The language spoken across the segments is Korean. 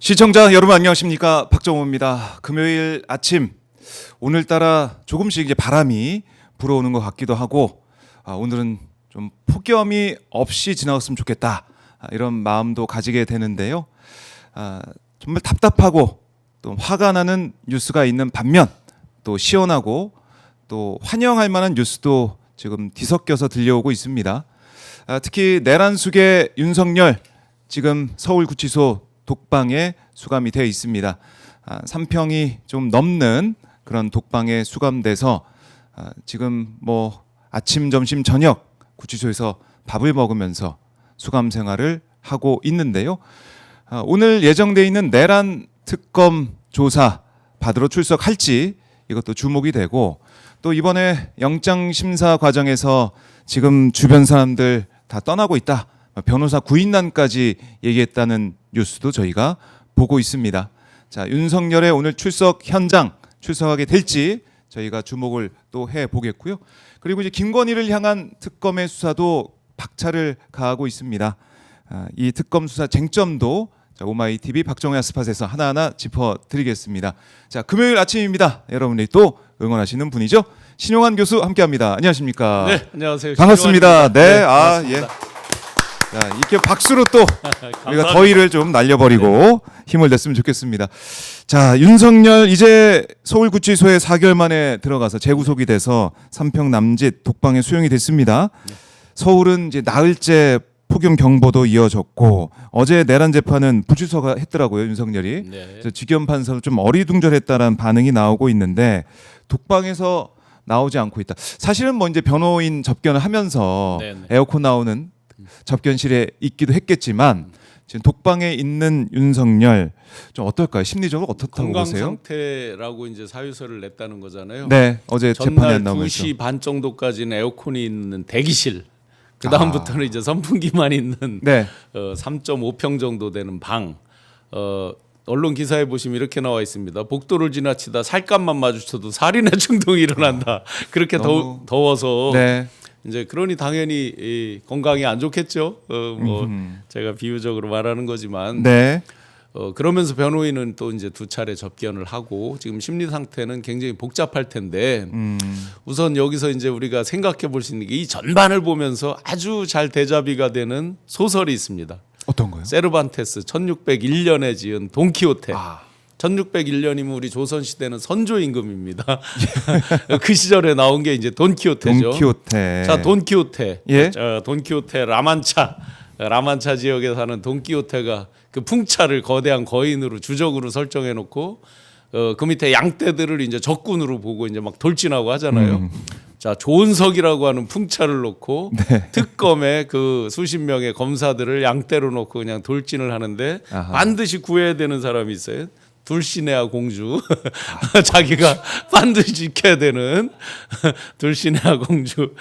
시청자 여러분 안녕하십니까, 박정호입니다. 금요일 아침, 오늘따라 조금씩 이제 바람이 불어오는 것 같기도 하고 오늘은 좀 폭염이 없이 지나갔으면 좋겠다, 이런 마음도 가지게 되는데요. 정말 답답하고 또 화가 나는 뉴스가 있는 반면 또 시원하고 또 환영할 만한 뉴스도 지금 뒤섞여서 들려오고 있습니다. 특히 내란숙의 윤석열, 지금 서울구치소 독방에 수감이 되어 있습니다. 3평이 좀 넘는 그런 독방에 수감돼서 지금 뭐 아침, 점심, 저녁 구치소에서 밥을 먹으면서 수감 생활을 하고 있는데요. 오늘 예정되어 있는 내란 특검 조사 받으러 출석할지 이것도 주목이 되고, 또 이번에 영장 심사 과정에서 지금 주변 사람들 다 떠나고 있다, 변호사 구인난까지 얘기했다는 뉴스도 저희가 보고 있습니다. 자, 윤석열의 오늘 출석 현장 출석하게 될지 저희가 주목을 또 해보겠고요. 그리고 이제 김건희를 향한 특검의 수사도 박차를 가하고 있습니다. 이 특검 수사 쟁점도 오마이TV 박정호의 스팟에서 하나하나 짚어드리겠습니다. 자, 금요일 아침입니다. 여러분들이 또 응원하시는 분이죠. 신용환 교수 함께합니다. 안녕하십니까? 네, 안녕하세요. 반갑습니다. 네, 반갑습니다. 자, 이렇게 박수로 또 우리가 더위를 좀 날려버리고 힘을 냈으면 좋겠습니다. 자, 윤석열 이제 서울구치소에 4개월 만에 들어가서 재구속이 돼서 3평 남짓 독방에 수용이 됐습니다. 서울은 이제 나흘째 폭염 경보도 이어졌고, 어제 내란 재판은 불출석 했더라고요, 윤석열이. 그래서 지겸 판사도 좀 어리둥절했다라는 반응이 나오고 있는데 독방에서 나오지 않고 있다. 사실은 뭐 이제 변호인 접견을 하면서 에어컨 나오는 접견실에 있기도 했겠지만 지금 독방에 있는 윤석열 좀 어떨까요? 심리적으로 어떻다고 건강 보세요? 상태라고 이제 사유서를 냈다는 거잖아요. 네, 어제 재판에 전날 안 나오면서 2시 반 정도까지는 에어컨이 있는 대기실. 그 다음부터는 이제 선풍기만 있는 3.5평 정도 되는 방. 언론 기사에 보시면 이렇게 나와 있습니다. 복도를 지나치다 살갗만 마주쳐도 살인의 충동이 일어난다. 그렇게 더워서. 이제 그러니 당연히 이 건강이 안 좋겠죠. 뭐 제가 비유적으로 말하는 거지만. 그러면서 변호인은 또 이제 2차례 접견을 하고 지금 심리 상태는 굉장히 복잡할 텐데 우선 여기서 이제 우리가 생각해 볼 수 있는 게 이 전반을 보면서 아주 잘 대자비가 되는 소설이 있습니다. 어떤 거요? 세르반테스 1601년에 지은 돈키호테. 1601년이면 우리 조선 시대는 선조 임금입니다. 그 시절에 나온 게 이제 돈키호테죠. 돈키호테. 자, 돈키호테. 예? 돈키호테 라만차 지역에 사는 돈키호테가 그 풍차를 거대한 거인으로 주적으로 설정해 놓고 그 밑에 양떼들을 이제 적군으로 보고 이제 막 돌진하고 하잖아요. 자, 조은석이라고 하는 풍차를 놓고 특검에 그 수십 명의 검사들을 양떼로 놓고 그냥 돌진을 하는데 반드시 구해야 되는 사람이 있어요. 둘시네아 공주. 자기가 반드시 지켜야 되는 둘시네아 공주.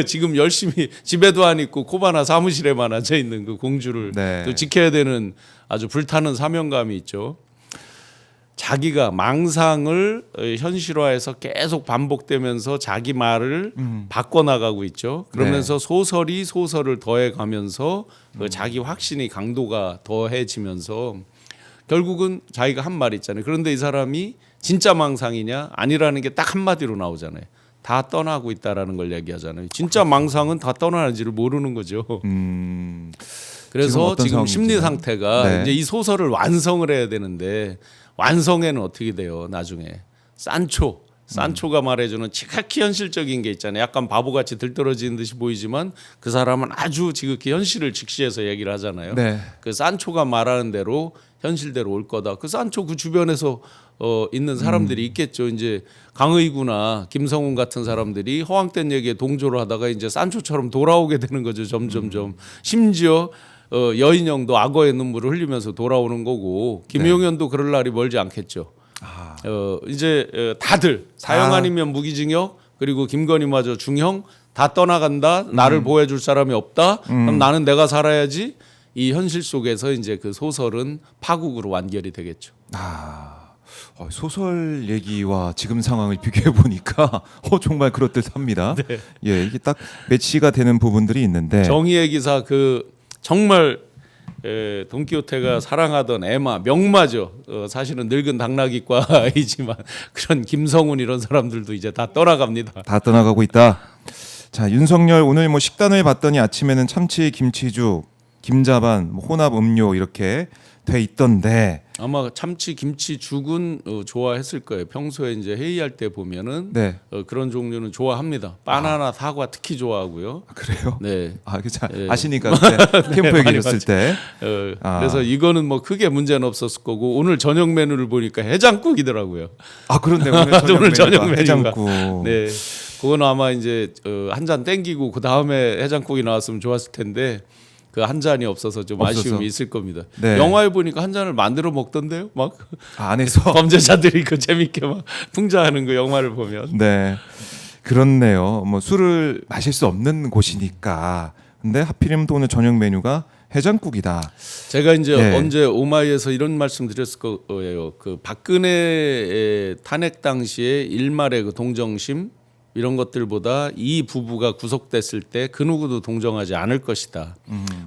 지금 열심히 집에도 안 있고 코바나 사무실에만 앉아 있는 그 공주를 또 지켜야 되는 아주 불타는 사명감이 있죠. 자기가 망상을 현실화해서 계속 반복되면서 자기 말을 바꿔나가고 있죠. 그러면서 소설이 소설을 더해가면서 자기 확신의 강도가 더해지면서 결국은 자기가 한 말 있잖아요. 그런데 이 사람이 진짜 망상이냐 아니라는 게 딱 한마디로 나오잖아요. 다 떠나고 있다라는 걸 얘기하잖아요. 진짜 망상은 다 떠나는지를 모르는 거죠. 그래서 지금 심리 상태가 이제 이 소설을 완성을 해야 되는데 완성에는 어떻게 돼요? 나중에 산초가 말해주는 지극히 현실적인 게 있잖아요. 약간 바보같이 들떨어지는 듯이 보이지만 그 사람은 아주 지극히 현실을 직시해서 얘기를 하잖아요. 그 산초가 말하는 대로 현실대로 올 거다. 그 산초 그 주변에서 있는 사람들이 있겠죠. 이제 강의구나 김성훈 같은 사람들이 허황된 얘기에 동조를 하다가 이제 산초처럼 돌아오게 되는 거죠. 점점점. 심지어 여인형도 악어의 눈물을 흘리면서 돌아오는 거고 김용현도 그럴 날이 멀지 않겠죠. 이제 다들 사형 아니면 무기징역, 그리고 김건희마저 중형 다 떠나간다. 나를 보호해줄 사람이 없다. 그럼 나는 내가 살아야지. 이 현실 속에서 이제 그 소설은 파국으로 완결이 되겠죠. 소설 얘기와 지금 상황을 비교해 보니까 정말 그럴듯합니다. 예, 이게 딱 매치가 되는 부분들이 있는데 정의의 기사 그 정말 돈키호테가 사랑하던 에마 명마죠. 사실은 늙은 당나귀과이지만 그런 김성훈 이런 사람들도 이제 다 떠나갑니다. 다 떠나가고 있다. 자, 윤석열 오늘 뭐 식단을 봤더니 아침에는 참치, 김치죽, 김자반, 뭐 혼합 음료 이렇게 돼 있던데. 아마 참치 김치 죽은 좋아했을 거예요. 평소에 이제 회의할 때 보면은 네. 그런 종류는 좋아합니다. 바나나, 사과 특히 좋아하고요. 아, 그래요? 네. 아시니까 그때 캠프에 많이 계셨을 때. 그래서 이거는 뭐 크게 문제는 없었을 거고 오늘 저녁 메뉴를 보니까 해장국이더라고요. 아, 그런데 오늘 저녁 메뉴가. 해장국. 네. 그건 아마 이제 한 잔 땡기고 그 다음에 해장국이 나왔으면 좋았을 텐데 그 한 잔이 없어서 좀 없어서. 아쉬움이 있을 겁니다. 네. 영화에 보니까 한 잔을 만들어 먹던데요, 막 안에서. 범죄자들이 그 재밌게 막 풍자하는 그 영화를 보면. 네. 그렇네요. 뭐 술을 마실 수 없는 곳이니까. 근데 하필이면 또 오늘 저녁 메뉴가 해장국이다. 제가 이제 네. 언제 오마이에서 이런 말씀 드렸을 거예요. 그 박근혜 탄핵 당시에 일말의 그 동정심 이런 것들보다 이 부부가 구속됐을 때 그 누구도 동정하지 않을 것이다.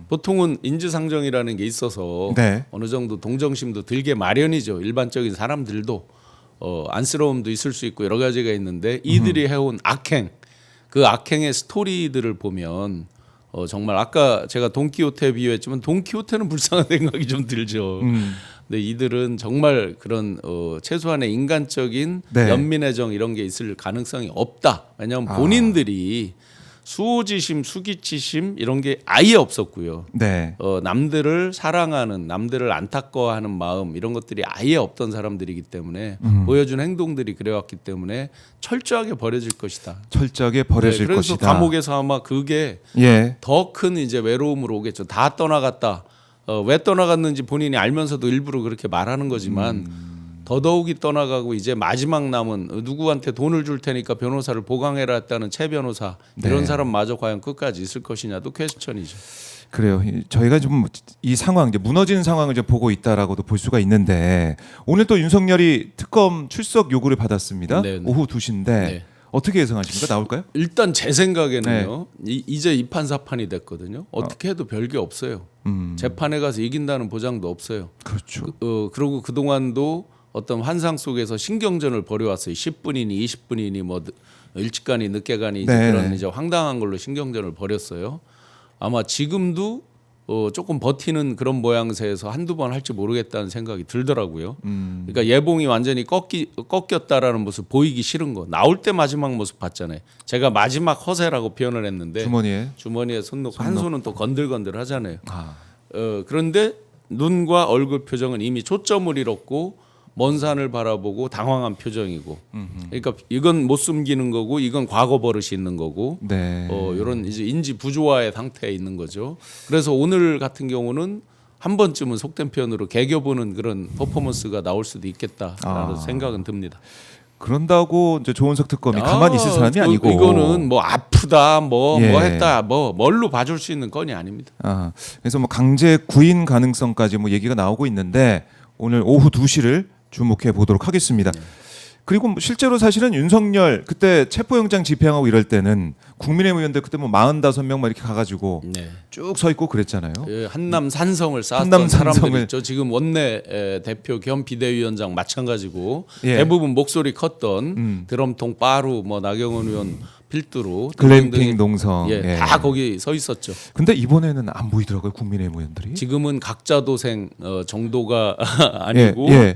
보통은 인지상정이라는 게 있어서 네. 어느 정도 동정심도 들게 마련이죠. 일반적인 사람들도 안쓰러움도 있을 수 있고 여러 가지가 있는데 이들이 해온 악행, 그 악행의 스토리들을 보면 정말 아까 제가 돈키호테 비유했지만 돈키호테는 불쌍한 생각이 좀 들죠. 근데 이들은 정말 그런 최소한의 인간적인 네. 연민애정 이런 게 있을 가능성이 없다. 왜냐하면 본인들이 수호지심, 수기치심 이런 게 아예 없었고요. 네. 남들을 사랑하는, 남들을 안타까워하는 마음 이런 것들이 아예 없던 사람들이기 때문에 보여준 행동들이 그래왔기 때문에 철저하게 버려질 것이다. 철저하게 버려질 그래서 것이다. 감옥에서 아마 그게 예. 더 큰 이제 외로움으로 오겠죠. 다 떠나갔다. 왜 떠나갔는지 본인이 알면서도 일부러 그렇게 말하는 거지만 더더욱이 떠나가고 이제 마지막 남은 누구한테 돈을 줄 테니까 변호사를 보강해라 했다는 최 변호사 이런 네. 사람마저 과연 끝까지 있을 것이냐도 퀘스천이죠. 그래요. 저희가 좀 이 상황, 이제 무너지는 상황을 이제 보고 있다라고도 볼 수가 있는데 오늘 또 윤석열이 특검 출석 요구를 받았습니다. 네, 네. 오후 2시인데 네. 어떻게 예상하십니까? 나올까요? 일단 제 생각에는요. 네. 이제 이판사판이 됐거든요. 어떻게 해도 별게 없어요. 재판에 가서 이긴다는 보장도 없어요. 그렇죠. 그리고 그동안도 어떤 환상 속에서 신경전을 벌여왔어요. 10분이니 20분이니 뭐 일찍 가니 늦게 가니 이제 네. 그런 이제 황당한 걸로 신경전을 벌였어요. 아마 지금도 조금 버티는 그런 모양새에서 한두 번 할지 모르겠다는 생각이 들더라고요. 그러니까 예봉이 완전히 꺾였다라는 모습 보이기 싫은 거. 나올 때 마지막 모습 봤잖아요. 제가 마지막 허세라고 표현을 했는데 주머니에 손 넣고 한 손은 또 건들건들 하잖아요. 아. 그런데 눈과 얼굴 표정은 이미 초점을 잃었고 먼 산을 바라보고 당황한 표정이고. 그러니까 이건 못 숨기는 거고 이건 과거 버릇이 있는 거고. 네. 이런 이제 인지 부조화의 상태에 있는 거죠. 그래서 오늘 같은 경우는 한 번쯤은 속된 표현으로 개겨보는 그런 퍼포먼스가 나올 수도 있겠다라는 생각은 듭니다. 그런다고 이제 조은석 특검이 가만히 있을 사람이 아니고 이거는 뭐 아프다 뭐 예. 했다 뭐 뭘로 봐줄 수 있는 건이 아닙니다. 그래서 뭐 강제 구인 가능성까지 뭐 얘기가 나오고 있는데 오늘 오후 2시를 주목해 보도록 하겠습니다. 그리고 뭐 실제로 사실은 윤석열 그때 체포영장 집행하고 이럴 때는 국민의힘 의원들 그때 뭐 45명 막 이렇게 가가지고 쭉 서 있고 그랬잖아요. 한남 산성을 쌓았던 한남 산성을. 사람들 있죠. 지금 원내 대표 겸 비대위원장 마찬가지고 예. 대부분 목소리 컸던 드럼통 빠루 뭐 나경원 의원 필두로 글램핑 농성. 예, 다 거기 서 있었죠. 근데 이번에는 안 보이더라고요 국민의힘 의원들이. 지금은 각자 도생 정도가 아니고 예.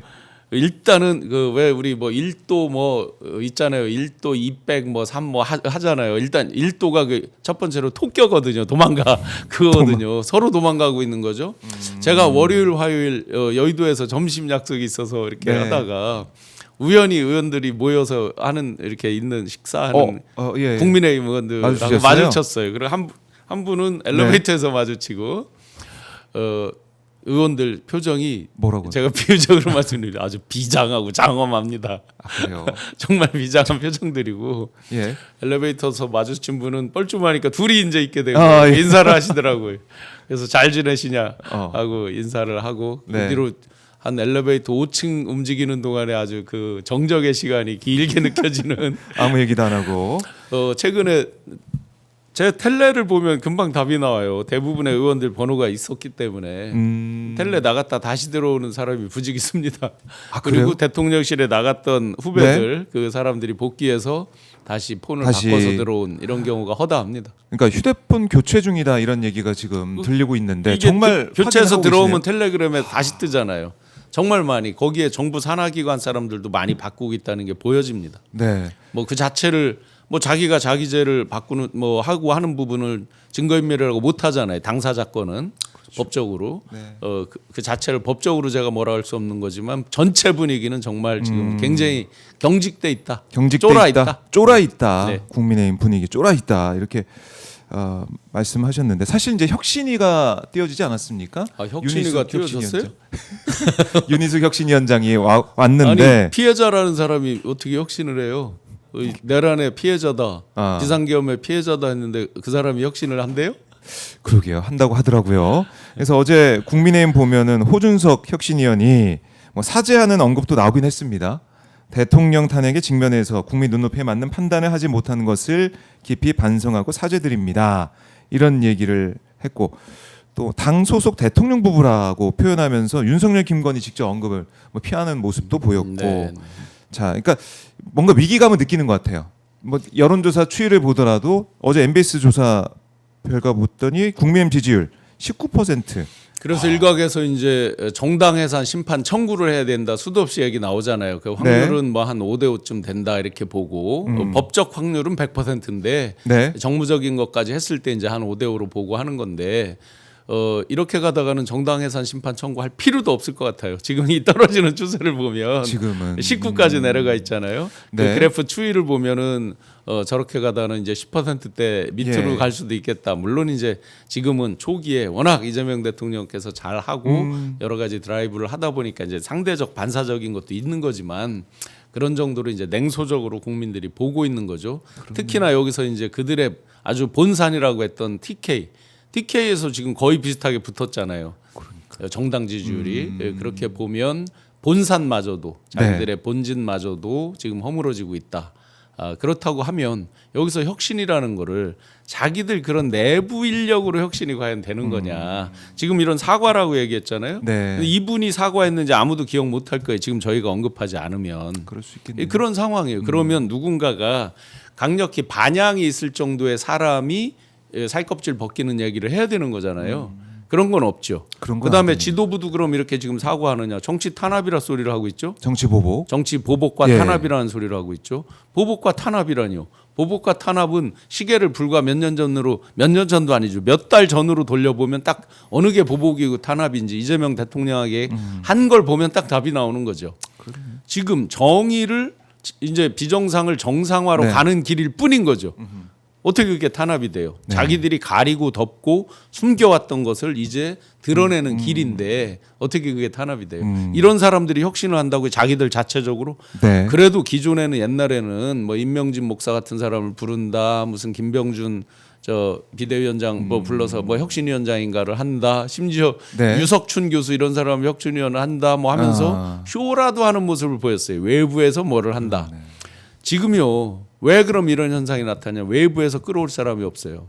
일단은 그 왜 우리 뭐 1도 뭐 있잖아요. 1도 200 뭐 3 뭐 하잖아요. 일단 1도가 그 첫 번째로 토껴거든요. 도망가 그거거든요. 서로 도망가고 있는 거죠. 제가 월요일 화요일 여의도에서 점심 약속이 있어서 이렇게 네. 하다가 우연히 의원들이 모여서 하는 이렇게 있는 식사하는 예. 국민의힘 의원들하고 마주치셨어요? 마주쳤어요. 그리고 한 분은 엘리베이터에서 마주치고 의원들 표정이 뭐라고요? 제가 비유적으로 말씀드리면 아주 비장하고 장엄합니다. 그래요. 정말 비장한 표정들이고 예. 엘리베이터에서 마주친 분은 뻘쭘하니까 둘이 이제 있게 되고 예. 인사를 하시더라고요. 그래서 잘 지내시냐 하고 인사를 하고 네. 그 뒤로 한 엘리베이터 5층 움직이는 동안에 아주 그 정적의 시간이 길게 느껴지는 아무 얘기도 안 하고. 최근에 제 텔레를 보면 금방 답이 나와요. 대부분의 의원들 번호가 있었기 때문에 텔레 나갔다 다시 들어오는 사람이 부지기수입니다. 아, 그리고 그래요? 대통령실에 나갔던 후배들 그 사람들이 복귀해서 다시 폰을 다시. 바꿔서 들어온 이런 경우가 허다합니다. 그러니까 휴대폰 교체 중이다 이런 얘기가 지금 들리고 있는데 이게 정말 교체해서 확인하고 들어오면 계시네요? 텔레그램에 다시 뜨잖아요. 정말 많이 거기에 정부 산하기관 사람들도 많이 바꾸고 있다는 게 보여집니다. 네. 뭐 그 자체를 뭐 자기가 자기 죄를 바꾸는 뭐 하고 하는 부분을 증거인멸이라고 못 하잖아요. 당사자 건은 법적으로 네. 그 자체를 법적으로 제가 뭐라 할 수 없는 거지만 전체 분위기는 정말 지금 굉장히 경직돼 있다. 경직돼 쫄아 있다. 쫄아 있다. 네. 국민의힘 분위기 쫄아 있다. 이렇게 말씀하셨는데 사실 이제 혁신위가 띄어지지 않았습니까? 아, 혁신위가 띄어졌어요? 윤희숙 혁신위원장이 왔는데 아니 피해자라는 사람이 어떻게 혁신을 해요? 내란의 피해자다, 아. 비상계엄의 피해자다 했는데 그 사람이 혁신을 한대요? 그러게요. 한다고 하더라고요. 그래서 어제 국민의힘 보면은 호준석 혁신위원이 뭐 사죄하는 언급도 나오긴 했습니다. 대통령 탄핵에 직면해서 국민 눈높이에 맞는 판단을 하지 못하는 것을 깊이 반성하고 사죄드립니다. 이런 얘기를 했고 또 당 소속 대통령 부부라고 표현하면서 윤석열, 김건희 직접 언급을 뭐 피하는 모습도 보였고 네. 자, 그러니까 뭔가 위기감을 느끼는 것 같아요. 뭐 여론조사 추이를 보더라도 어제 MBS 조사 결과 봤더니 국민의힘 지지율 19%. 그래서 일각에서 이제 정당 해산 심판 청구를 해야 된다 수도 없이 얘기 나오잖아요. 그 확률은 뭐 한 5대 5쯤 된다 이렇게 보고 법적 확률은 100%인데 네. 정무적인 것까지 했을 때 이제 한 5대 5로 보고 하는 건데 이렇게 가다가는 정당 해산 심판 청구할 필요도 없을 것 같아요. 지금 이 떨어지는 추세를 보면 지금은 19까지 내려가 있잖아요. 네. 그 그래프 추이를 보면은 저렇게 가다는 이제 10%대 밑으로 예. 갈 수도 있겠다. 물론 이제 지금은 초기에 워낙 이재명 대통령께서 잘 하고 여러 가지 드라이브를 하다 보니까 이제 상대적 반사적인 것도 있는 거지만 그런 정도로 이제 냉소적으로 국민들이 보고 있는 거죠. 특히나 여기서 이제 그들의 아주 본산이라고 했던 TK에서 지금 거의 비슷하게 붙었잖아요. 정당 지지율이 예, 그렇게 보면 본산마저도 자기들의 본진마저도 지금 허물어지고 있다. 그렇다고 하면 여기서 혁신이라는 거를 자기들 그런 내부 인력으로 혁신이 과연 되는 거냐. 지금 이런 사과라고 얘기했잖아요. 네. 근데 이분이 사과했는지 아무도 기억 못할 거예요. 지금 저희가 언급하지 않으면. 그럴 수 있겠네요. 그런 상황이에요. 그러면 누군가가 강력히 반향이 있을 정도의 사람이 살껍질 벗기는 얘기를 해야 되는 거잖아요. 그런 건 없죠. 그런 건 그다음에 안 됩니다. 지도부도 그럼 이렇게 지금 사과하느냐? 정치 탄압이라 소리를 하고 있죠. 정치 보복. 정치 보복과 예. 탄압이라는 소리를 하고 있죠. 보복과 탄압이라니요. 보복과 탄압은 시계를 불과 몇 년 전으로 몇 년 전도 아니죠. 몇 달 전으로 돌려보면 딱 어느 게 보복이고 탄압인지 이재명 대통령에게 한 걸 보면 딱 답이 나오는 거죠. 지금 정의를 이제 비정상을 정상화로 네. 가는 길일 뿐인 거죠. 어떻게 그게 탄압이 돼요? 네. 자기들이 가리고 덮고 숨겨왔던 것을 이제 드러내는 길인데 어떻게 그게 탄압이 돼요? 이런 사람들이 혁신을 한다고 자기들 자체적으로 네. 그래도 기존에는 옛날에는 뭐 임명진 목사 같은 사람을 부른다, 무슨 김병준 저 비대위원장 뭐 불러서 뭐 혁신위원장인가를 한다, 심지어 네. 유석춘 교수 이런 사람을 혁신위원을 한다 뭐 하면서 쇼라도 하는 모습을 보였어요. 외부에서 뭐를 한다. 지금요 왜 그럼 이런 현상이 나타나냐? 외부에서 끌어올 사람이 없어요.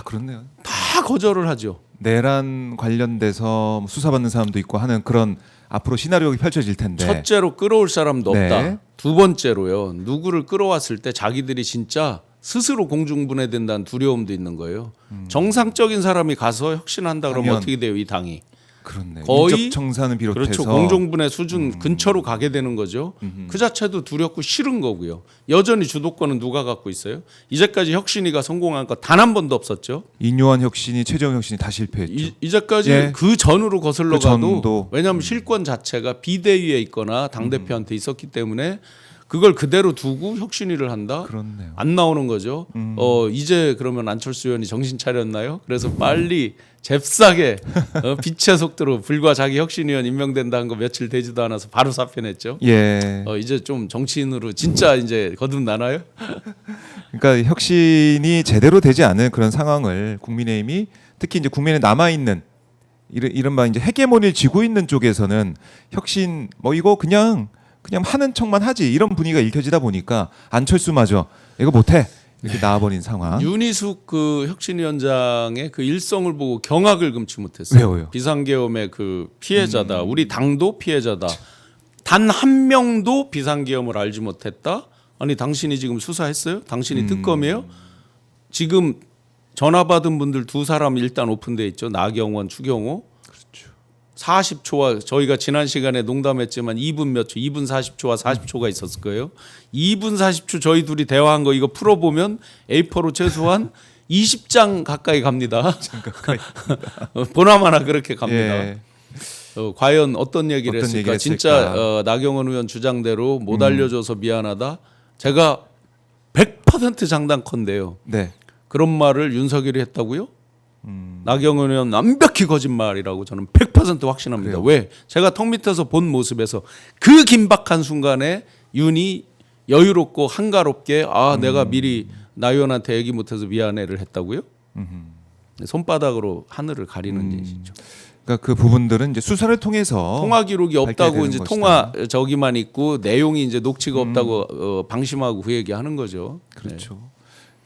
그렇네요. 다 거절을 하죠. 내란 관련돼서 수사받는 사람도 있고 하는 그런 앞으로 시나리오가 펼쳐질 텐데. 첫째로 끌어올 사람도 없다. 네. 두 번째로요. 누구를 끌어왔을 때 자기들이 진짜 스스로 공중분해된다는 두려움도 있는 거예요. 정상적인 사람이 가서 혁신한다 그러면 하면 어떻게 돼요, 이 당이? 그렇네. 거의 인적 청산을 비롯해서 그렇죠. 공정분해 수준 근처로 가게 되는 거죠. 그 자체도 두렵고 싫은 거고요. 여전히 주도권은 누가 갖고 있어요? 이제까지 혁신위가 성공한 거 단 한 번도 없었죠. 인요한 혁신이 최재형 혁신이 다 실패했죠. 이제까지 예. 그 전으로 거슬러 그 가도 전도. 왜냐하면 실권 자체가 비대위에 있거나 당 대표한테 있었기 때문에 그걸 그대로 두고 혁신위를 한다. 그렇네요. 안 나오는 거죠. 이제 그러면 안철수 의원이 정신 차렸나요? 그래서 빨리 잽싸게 빛의 속도로 불과 자기 혁신위원 임명된다는 거 며칠 되지도 않아서 바로 사표냈죠. 예. 이제 좀 정치인으로 진짜 이제 거듭나나요? 그러니까 혁신이 제대로 되지 않은 그런 상황을 국민의힘이 특히 이제 국민에 남아 있는 이른바 이제 헤게모니를 쥐고 있는 쪽에서는 혁신 뭐 이거 그냥 하는 척만 하지 이런 분위기가 읽혀지다 보니까 안철수마저 이거 못해 이렇게 나와버린 상황. 윤희숙 그 혁신위원장의 그 일성을 보고 경악을 금치 못했어요. 왜요? 비상계엄의 그 피해자다. 우리 당도 피해자다. 단 한 명도 비상계엄을 알지 못했다. 아니 당신이 지금 수사했어요? 당신이 특검이에요? 지금 전화 받은 분들 두 사람 일단 오픈돼 있죠. 나경원, 추경호. 그렇죠. 40초와 저희가 지난 시간에 농담했지만 2분 몇 초, 2분 40초와 40초가 있었을 거예요. 2분 40초 저희 둘이 대화한 거 이거 풀어보면 A4로 최소한 20장 가까이 갑니다. 보나마나 그렇게 갑니다. 예. 과연 어떤 얘기를 어떤 했을까? 얘기를 진짜 했을까? 나경원 의원 주장대로 못 알려줘서 미안하다. 제가 100% 장담컨대요. 네. 그런 말을 윤석열이 했다고요? 나경원 의원 완벽히 거짓말이라고 저는 100% 확신합니다. 그래요? 왜? 제가 턱 밑에서 본 모습에서 그 긴박한 순간에 윤이 여유롭고 한가롭게 내가 미리 나 의원한테 얘기 못해서 미안해를 했다고요? 손바닥으로 하늘을 가리는 짓이죠. 그러니까 그 부분들은 이제 수사를 통해서 통화 기록이 밝혀야 없다고 되는 이제 것이다. 통화 저기만 있고 내용이 이제 녹취가 없다고 방심하고 그 얘기하는 거죠. 그렇죠.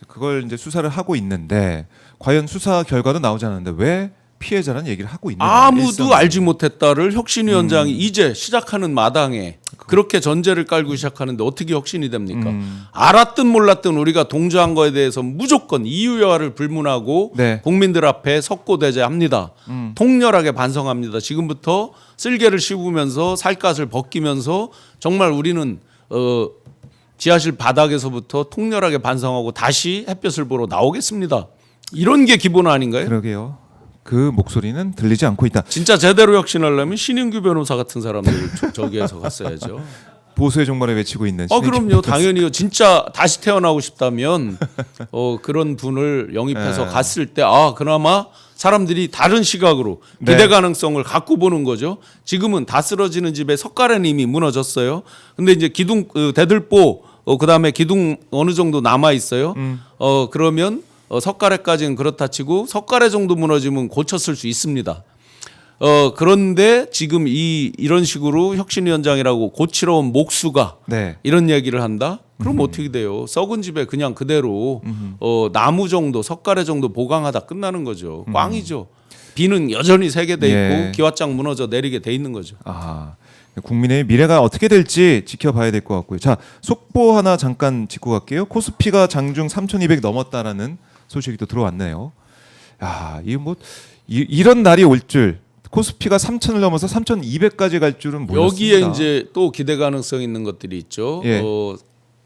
그걸 이제 수사를 하고 있는데 과연 수사 결과도 나오지 않았는데 왜 피해자라는 얘기를 하고 있느냐. 아무도 일선- 알지 못했다를 혁신위원장이 이제 시작하는 마당에 그렇게 전제를 깔고 시작하는데 어떻게 혁신이 됩니까? 알았든 몰랐든 우리가 동조한 거에 대해서 무조건 이유여하를 불문하고 네. 국민들 앞에 석고대죄합니다. 통렬하게 반성합니다. 지금부터 쓸개를 씹으면서 살갗을 벗기면서 정말 우리는 지하실 바닥에서부터 통렬하게 반성하고 다시 햇볕을 보러 나오겠습니다. 이런 게 기본 아닌가요? 그러게요. 그 목소리는 들리지 않고 있다. 진짜 제대로 혁신하려면 신인규 변호사 같은 사람들 저기에서 갔어야죠. 보수의 종말을 외치고 있는. 그럼요, 당연히요. 진짜 다시 태어나고 싶다면 그런 분을 영입해서 네. 갔을 때 그나마 사람들이 다른 시각으로 네. 기대 가능성을 갖고 보는 거죠. 지금은 다 쓰러지는 집에 석가래는 이미 무너졌어요. 근데 이제 기둥 대들보 그다음에 기둥 어느 정도 남아 있어요. 그러면 석가래까지는 그렇다 치고 석가래 정도 무너지면 고쳤을 수 있습니다. 그런데 지금 이런 식으로 혁신위원장이라고 고치러 온 목수가 네. 이런 얘기를 한다? 그럼 어떻게 돼요? 썩은 집에 그냥 그대로 나무 정도, 석가래 정도 보강하다 끝나는 거죠. 꽝이죠. 비는 여전히 새게 돼 있고 예. 기와장 무너져 내리게 돼 있는 거죠. 국민의 미래가 어떻게 될지 지켜봐야 될 것 같고요. 자, 속보 하나 잠깐 짚고 갈게요. 코스피가 장중 3,200 넘었다라는 소식이 또 들어왔네요. 이거 뭐 이런 날이 올 줄. 코스피가 3,000을 넘어서 3,200까지 갈 줄은 몰랐습니다. 여기에 이제 또 기대 가능성 있는 것들이 있죠. 예.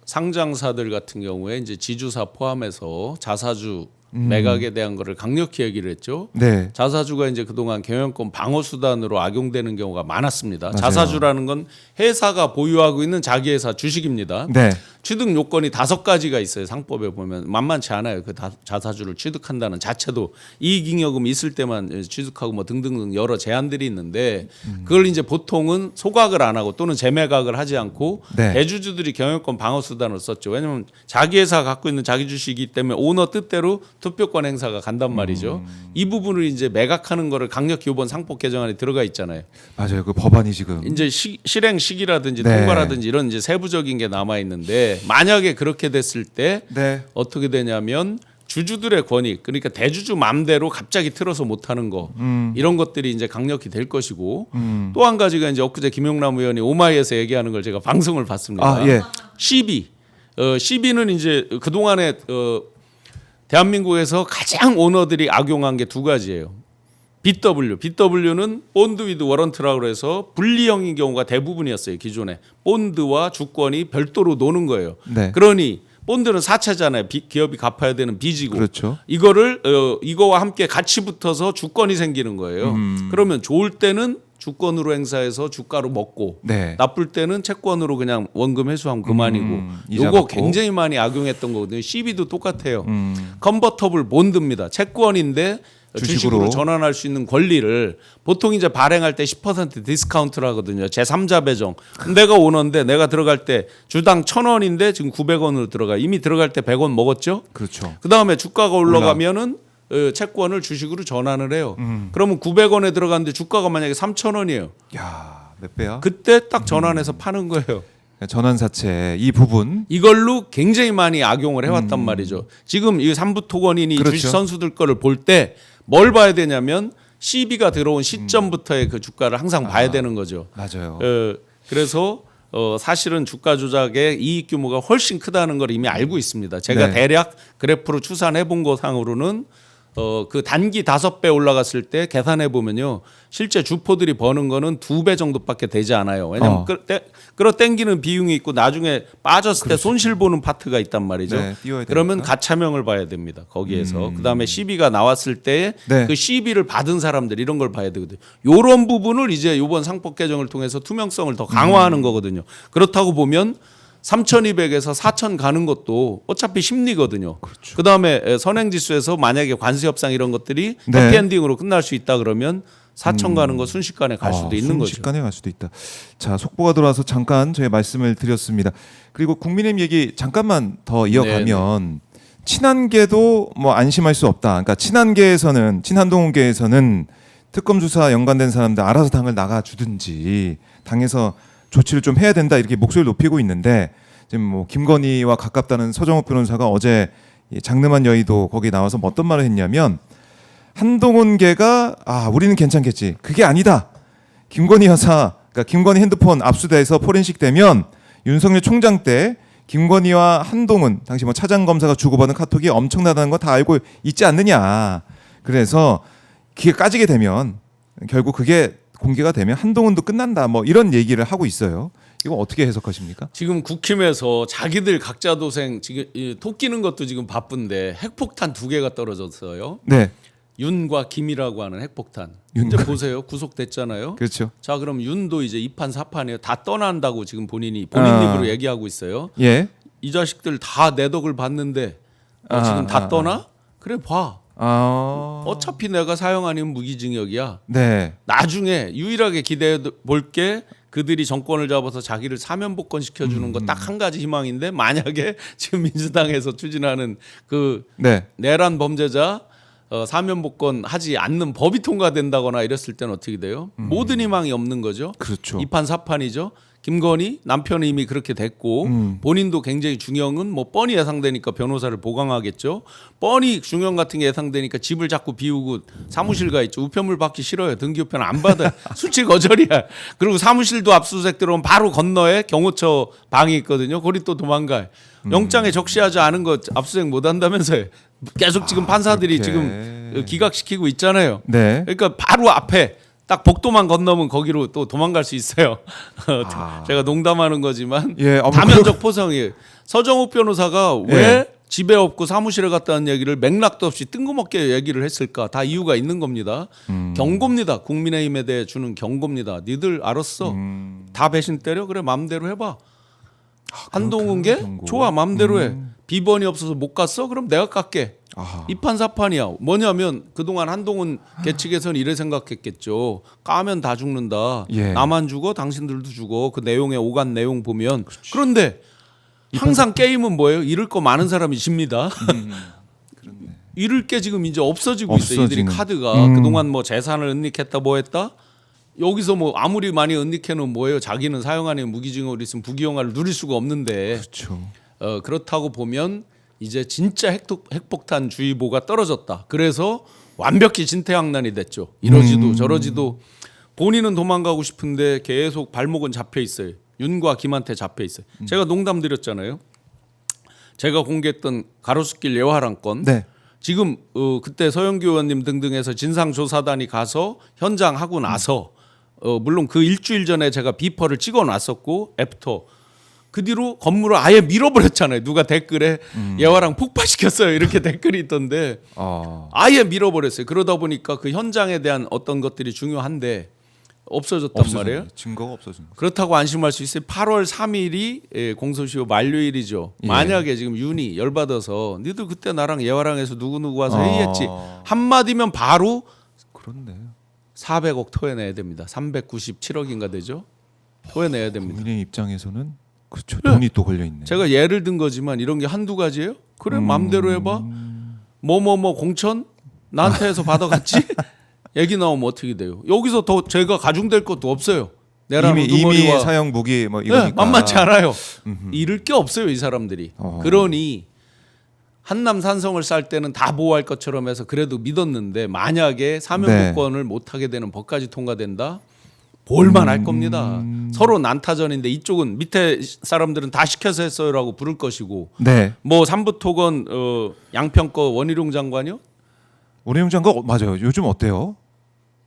상장사들 같은 경우에 이제 지주사 포함해서 자사주 매각에 대한 거를 강력히 얘기를 했죠. 네. 자사주가 이제 그동안 경영권 방어 수단으로 악용되는 경우가 많았습니다. 맞아요. 자사주라는 건 회사가 보유하고 있는 자기 회사 주식입니다. 네. 취득 요건이 5가지가 있어요. 상법에 보면 만만치 않아요. 그 자사주를 취득한다는 자체도 이익잉여금 있을 때만 취득하고 뭐 등등등 여러 제한들이 있는데 그걸 이제 보통은 소각을 안 하고 또는 재매각을 하지 않고 네. 대주주들이 경영권 방어 수단으로 썼죠. 왜냐하면 자기 회사가 갖고 있는 자기 주식이기 때문에 오너 뜻대로 투표권 행사가 간단 말이죠. 이 부분을 이제 매각하는 거를 강력히 이번 상법 개정안에 들어가 있잖아요. 맞아요. 그 법안이 지금 이제 실행 시기라든지 네. 통과라든지 이런 이제 세부적인 게 남아 있는데 만약에 그렇게 됐을 때 네. 어떻게 되냐면 주주들의 권익 그러니까 대주주 맘대로 갑자기 틀어서 못하는 거 이런 것들이 이제 강력히 될 것이고 또 한 가지가 이제 엊그제 김용남 의원이 오마이에서 얘기하는 걸 제가 방송을 봤습니다. 예. CB CB는 이제 그 동안에 대한민국에서 가장 오너들이 악용한 게 2가지예요. BW는 본드 위드 워런트라고 해서 분리형인 경우가 대부분이었어요. 기존에 본드와 주권이 별도로 노는 거예요. 네. 그러니 본드는 사채잖아요. 기업이 갚아야 되는 빚이고 그렇죠. 이거를 이거와 함께 같이 붙어서 주권이 생기는 거예요. 그러면 좋을 때는 주권으로 행사해서 주가로 먹고 네. 나쁠 때는 채권으로 그냥 원금 회수하면 그만이고 이자 요거 받고. 굉장히 많이 악용했던 거거든요. CB도 똑같아요. 컨버터블 본드입니다. 채권인데 주식으로 전환할 수 있는 권리를 보통 이제 발행할 때 10% 디스카운트를 하거든요. 제3자 배정. 내가 오너인데 내가 들어갈 때 주당 1,000원인데 지금 900원으로 들어가. 이미 들어갈 때 100원 먹었죠. 그렇죠. 그다음에 주가가 올라가면은 채권을 주식으로 전환을 해요. 그러면 900원에 들어갔는데 주가가 만약에 3,000원이에요. 야, 몇 배야? 그때 딱 전환해서 파는 거예요. 전환사채 이 부분. 이걸로 굉장히 많이 악용을 해왔단 말이죠. 지금 이 삼부토건인이 그렇죠. 주식 선수들 거를 볼 때 뭘 봐야 되냐면 CB가 들어온 시점부터의 그 주가를 항상 봐야 되는 거죠. 맞아요. 그래서 사실은 주가 조작의 이익 규모가 훨씬 크다는 걸 이미 알고 있습니다. 제가 네. 대략 그래프로 추산해 본 거상으로는 그 단기 5배 올라갔을 때 계산해 보면요. 실제 주포들이 버는 거는 2배 정도밖에 되지 않아요. 왜냐면 끌어당기는 비용이 있고 나중에 빠졌을 때 손실 보는 파트가 있단 말이죠. 네, 띄워야 그러면 되니까. 가차명을 봐야 됩니다. 거기에서. 그다음에 CB가 나왔을 때 네. 그 CB를 받은 사람들 이런 걸 봐야 되거든요. 요런 부분을 이제 이번 상법 개정을 통해서 투명성을 더 강화하는 거거든요. 그렇다고 보면 3,200에서 4,000 가는 것도 어차피 심리거든요. 그렇죠. 그다음에 선행지수에서 만약에 관세 협상 이런 것들이 네. 해피엔딩으로 끝날 수 있다 그러면 4,000 가는 거 순식간에 갈 수도 있는 거죠. 순식간에 갈 수도 있다. 자, 속보가 들어와서 잠깐 저희 말씀을 드렸습니다. 그리고 국민의힘 얘기 잠깐만 더 이어가면 친한계도 뭐 안심할 수 없다. 그러니까 친한계에서는 친한동훈계에서는 특검 수사 연관된 사람들 알아서 당을 나가 주든지 당에서 조치를 좀 해야 된다 이렇게 목소리를 높이고 있는데 지금 뭐 김건희와 가깝다는 서정욱 변호사가 어제 이 장르만 여의도 거기 나와서 뭐 어떤 말을 했냐면 한동훈계가 우리는 괜찮겠지 그게 아니다. 김건희 여사 그러니까 김건희 핸드폰 압수돼서 포렌식 되면 윤석열 총장 때 김건희와 한동훈 당시 뭐 차장 검사가 주고받은 카톡이 엄청나다는 거 다 알고 있지 않느냐. 그래서 그게 까지게 되면 결국 그게 공개가 되면 한동훈도 끝난다. 뭐 이런 얘기를 하고 있어요. 이거 어떻게 해석하십니까? 지금 국힘에서 자기들 각자 도생 지금 토끼는 것도 지금 바쁜데 핵폭탄 2개가 떨어졌어요. 네, 윤과 김이라고 하는 핵폭탄. 이제 보세요. 구속됐잖아요. 그렇죠. 자, 그럼 윤도 이제 2판 4판이에요. 다 떠난다고 지금 본인 입으로 얘기하고 있어요. 예. 이 자식들 다 내 덕을 봤는데 지금 다 떠나? 그래 봐. 어차피 내가 사형 아니면 무기징역이야. 네. 나중에 유일하게 기대해 볼 게 그들이 정권을 잡아서 자기를 사면복권 시켜주는 거 딱 한 가지 희망인데 만약에 지금 민주당에서 추진하는 그 네. 내란 범죄자 사면복권 하지 않는 법이 통과된다거나 이랬을 때는 어떻게 돼요? 모든 희망이 없는 거죠. 그렇죠. 2판 4판이죠. 김건희 남편이 이미 그렇게 됐고 본인도 굉장히 중형은 뭐 뻔히 예상되니까 변호사를 보강하겠죠. 뻔히 중형 같은 게 예상되니까 집을 자꾸 비우고 사무실 가 있죠. 우편물 받기 싫어요. 등기우편 안 받아요. 수치 거절이야. 그리고 사무실도 압수수색 들어오면 바로 건너에 경호처 방이 있거든요. 거기 또 도망가요. 영장에 적시하지 않은 거 압수수색 못 한다면서요. 계속 지금 판사들이 그렇게. 지금 기각시키고 있잖아요. 네. 그러니까 바로 앞에 딱 복도만 건너면 거기로 또 도망갈 수 있어요. 제가 농담하는 거지만 예, 다면적 포성이에요. 서정욱 변호사가 왜 집에 없고 사무실에 갔다는 얘기를 맥락도 없이 뜬금없게 얘기를 했을까? 다 이유가 있는 겁니다. 경고입니다. 국민의힘에 대해 주는 경고입니다. 니들 알았어. 다 배신 때려? 그래 맘대로 해봐. 한동훈계 경고. 좋아 맘대로 해. 비번이 없어서 못 갔어? 그럼 내가 깎게. 아하. 2판 4판이야. 뭐냐면 그동안 한동훈 계측에서는 이래 생각했겠죠. 까면 다 죽는다. 예. 나만 죽어 당신들도 죽어. 그 내용에 오간 내용 보면. 그런데 항상 게임은 뭐예요? 잃을 거 많은 사람이 집니다. 잃을 게 지금 이제 없어지고 있어요. 이들이 없어지는. 카드가. 그동안 뭐 재산을 은닉했다 뭐 했다. 여기서 뭐 아무리 많이 은닉해놓은 뭐예요? 자기는 사용 아닌 무기징역으로 있으면 부기영화를 누릴 수가 없는데 그렇죠. 그렇다고 보면 이제 진짜 핵폭탄 주의보가 떨어졌다. 그래서 완벽히 진퇴양난이 됐죠. 이러지도 저러지도 본인은 도망가고 싶은데 계속 발목은 잡혀 있어요. 윤과 김한테 잡혀 있어요. 제가 농담 드렸잖아요. 제가 공개했던 가로수길 예화랑 건 네. 지금 그때 서영교 의원님 등등해서 진상조사단이 가서 현장 하고 나서 물론 그 일주일 전에 제가 비퍼를 찍어놨었고 애프터 그 뒤로 건물을 아예 밀어버렸잖아요. 누가 댓글에 예화랑 폭파시켰어요. 이렇게 댓글이 있던데 아예 밀어버렸어요. 그러다 보니까 그 현장에 대한 어떤 것들이 중요한데 없어졌단 말이에요. 증거가 없어진 거. 그렇다고 안심할 수 있어요. 8월 3일이 공소시효 만료일이죠. 예. 만약에 지금 윤이 열받아서 니들 그때 나랑 예화랑에서 누구누구 와서 회의했지 한마디면 바로 그렇네. 400억 토해내야 됩니다. 397억인가 되죠. 토해내야 됩니다. 국민의 입장에서는 그렇죠. 돈이 또 걸려 있네. 제가 예를 든 거지만 이런 게 한두 가지예요. 그래 맘대로 해봐. 뭐뭐뭐 공천 나한테 해서 받아갔지. 얘기 나오면 어떻게 돼요? 여기서 더 제가 가중될 것도 없어요. 내란 이미 우두머리와 사형 무기 뭐 이러니까 네, 만만치 않아요. 잃을 게 없어요 이 사람들이. 그러니 한남 산성을 쌀 때는 다 보호할 것처럼 해서 그래도 믿었는데 만약에 사면복권을 못하게 되는 법까지 통과된다. 볼만할 겁니다. 서로 난타전인데 이쪽은 밑에 사람들은 다 시켜서 했어요라고 부를 것이고 네. 뭐 삼부토건 양평거 원희룡 장관이요? 원희룡 장관 맞아요. 요즘 어때요?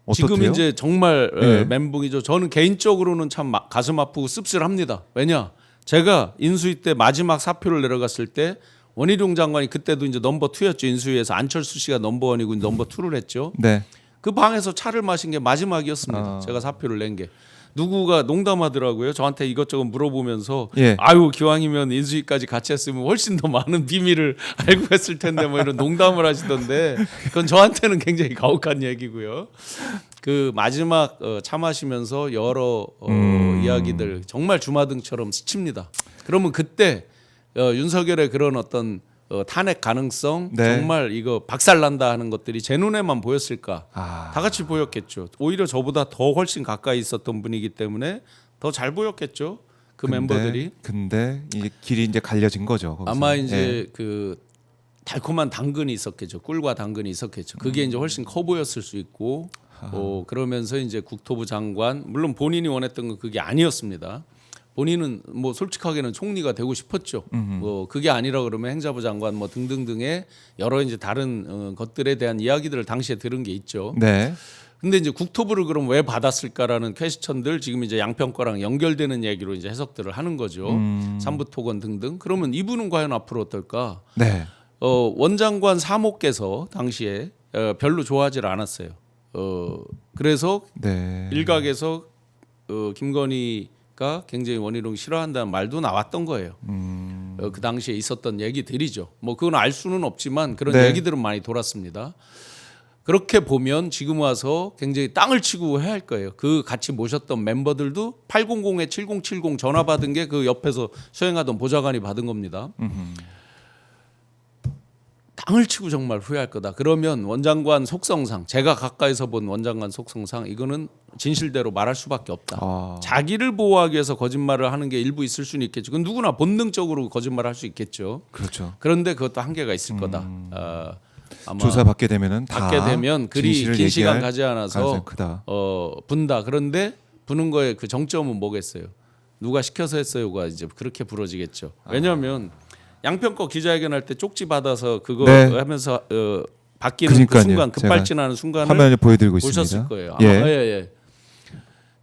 어떻대요? 지금 이제 정말 네. 멘붕이죠. 저는 개인적으로는 참 가슴 아프고 씁쓸합니다. 왜냐? 제가 인수위 때 마지막 사표를 내려갔을 때 원희룡 장관이 그때도 이제 넘버 2였죠. 인수위에서 안철수 씨가 넘버 1이고 넘버 2를 했죠. 네. 그 방에서 차를 마신 게 마지막이었습니다. 제가 사표를 낸 게. 누구가 농담하더라고요. 저한테 이것저것 물어보면서 예. 아유 기왕이면 인수위까지 같이 했으면 훨씬 더 많은 비밀을 알고 했을 텐데 뭐 이런 농담을 하시던데 그건 저한테는 굉장히 가혹한 얘기고요. 그 마지막 차 마시면서 여러 이야기들 정말 주마등처럼 스칩니다. 그러면 그때 윤석열의 그런 어떤 탄핵 가능성 네. 정말 이거 박살난다 하는 것들이 제 눈에만 보였을까? 다 같이 보였겠죠. 오히려 저보다 더 훨씬 가까이 있었던 분이기 때문에 더 잘 보였겠죠. 그 멤버들이. 근데 이 길이 이제 갈려진 거죠. 거기서. 아마 이제 예. 그 달콤한 당근이 있었겠죠. 꿀과 당근이 있었겠죠. 그게 이제 훨씬 커 보였을 수 있고 그러면서 이제 국토부 장관 물론 본인이 원했던 건 그게 아니었습니다. 본인은 뭐 솔직하게는 총리가 되고 싶었죠. 뭐 그게 아니라 그러면 행자부 장관 뭐 등등등의 여러 이제 다른 것들에 대한 이야기들을 당시에 들은 게 있죠. 네. 근데 이제 국토부를 그럼 왜 받았을까라는 퀘스천들 지금 이제 양평거랑 연결되는 얘기로 이제 해석들을 하는 거죠. 삼부토건 등등. 그러면 이분은 과연 앞으로 어떨까? 네. 원장관 사모께서 당시에 별로 좋아하지 않았어요. 그래서 네. 일각에서 김건희가 굉장히 원희룡 싫어한다는 말도 나왔던 거예요. 그 당시에 있었던 얘기들이죠. 뭐 그건 알 수는 없지만 그런 네. 얘기들은 많이 돌았습니다. 그렇게 보면 지금 와서 굉장히 땅을 치고 해야 할 거예요. 그 같이 모셨던 멤버들도 800에 7070 전화 받은 게 그 옆에서 수행하던 보좌관이 받은 겁니다. 땅을 치고 정말 후회할 거다. 그러면 원장관 속성상 제가 가까이서 본 원장관 속성상 이거는 진실대로 말할 수밖에 없다. 자기를 보호하기 위해서 거짓말을 하는 게 일부 있을 수는 있겠죠. 그건 누구나 본능적으로 거짓말을 할 수 있겠죠. 그렇죠. 그런데 그것도 한계가 있을 거다. 아마 조사 받게 되면은 받게 되면 그리 진실을 긴 시간 얘기할 가지 않아서 가능성이 크다. 분다. 그런데 부는 거에 그 정점은 뭐겠어요? 누가 시켜서 했어요가 이제 그렇게 부러지겠죠. 왜냐하면 양평거 기자회견할 때 쪽지 받아서 그거 네. 하면서 바뀌는 그 그러니까요. 순간 제가 급발진하는 순간을 화면에 보여드리고 보셨을 있습니다. 거예요. 예. 아마 예.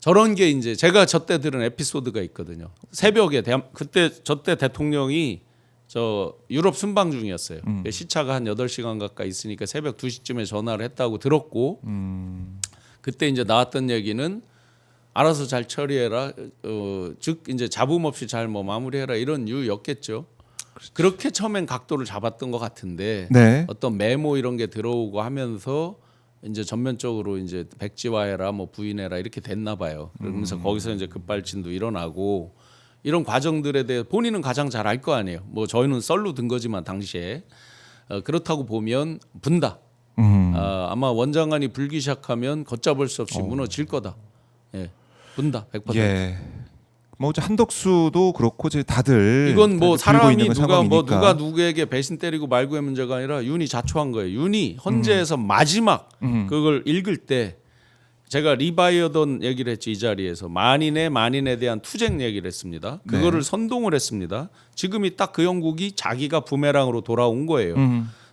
저런 게 이제 제가 저 때 들은 에피소드가 있거든요. 새벽에 그때 저 때 대통령이 저 유럽 순방 중이었어요. 시차가 한 8시간 가까이 있으니까 새벽 2시쯤에 전화를 했다고 들었고 그때 이제 나왔던 얘기는 알아서 잘 처리해라. 즉 이제 잡음 없이 잘 뭐 마무리해라 이런 이유였겠죠. 그렇게 처음엔 각도를 잡았던 것 같은데 네. 어떤 메모 이런 게 들어오고 하면서 이제 전면적으로 이제 백지화해라 뭐 부인해라 이렇게 됐나 봐요. 그러면서 거기서 이제 급발진도 일어나고 이런 과정들에 대해 본인은 가장 잘 알 거 아니에요. 뭐 저희는 썰로 든 거지만 당시에 그렇다고 보면 분다. 아마 원장관이 불기 시작하면 걷잡을 수 없이 무너질 거다. 예, 분다 100%. 예. 뭐 한덕수도 그렇고 이제 다들 이건 뭐 다들 들고 있는 사람이 건 누가 뭐 상황이니까. 누가 누구에게 배신 때리고 말고의 문제가 아니라 윤이 자초한 거예요. 윤이 헌재에서 마지막 그걸 읽을 때 제가 리바이어던 얘기를 했지 이 자리에서 만인에 대한 투쟁 얘기를 했습니다. 그거를 선동을 했습니다. 지금이 딱 그 영국이 자기가 부메랑으로 돌아온 거예요.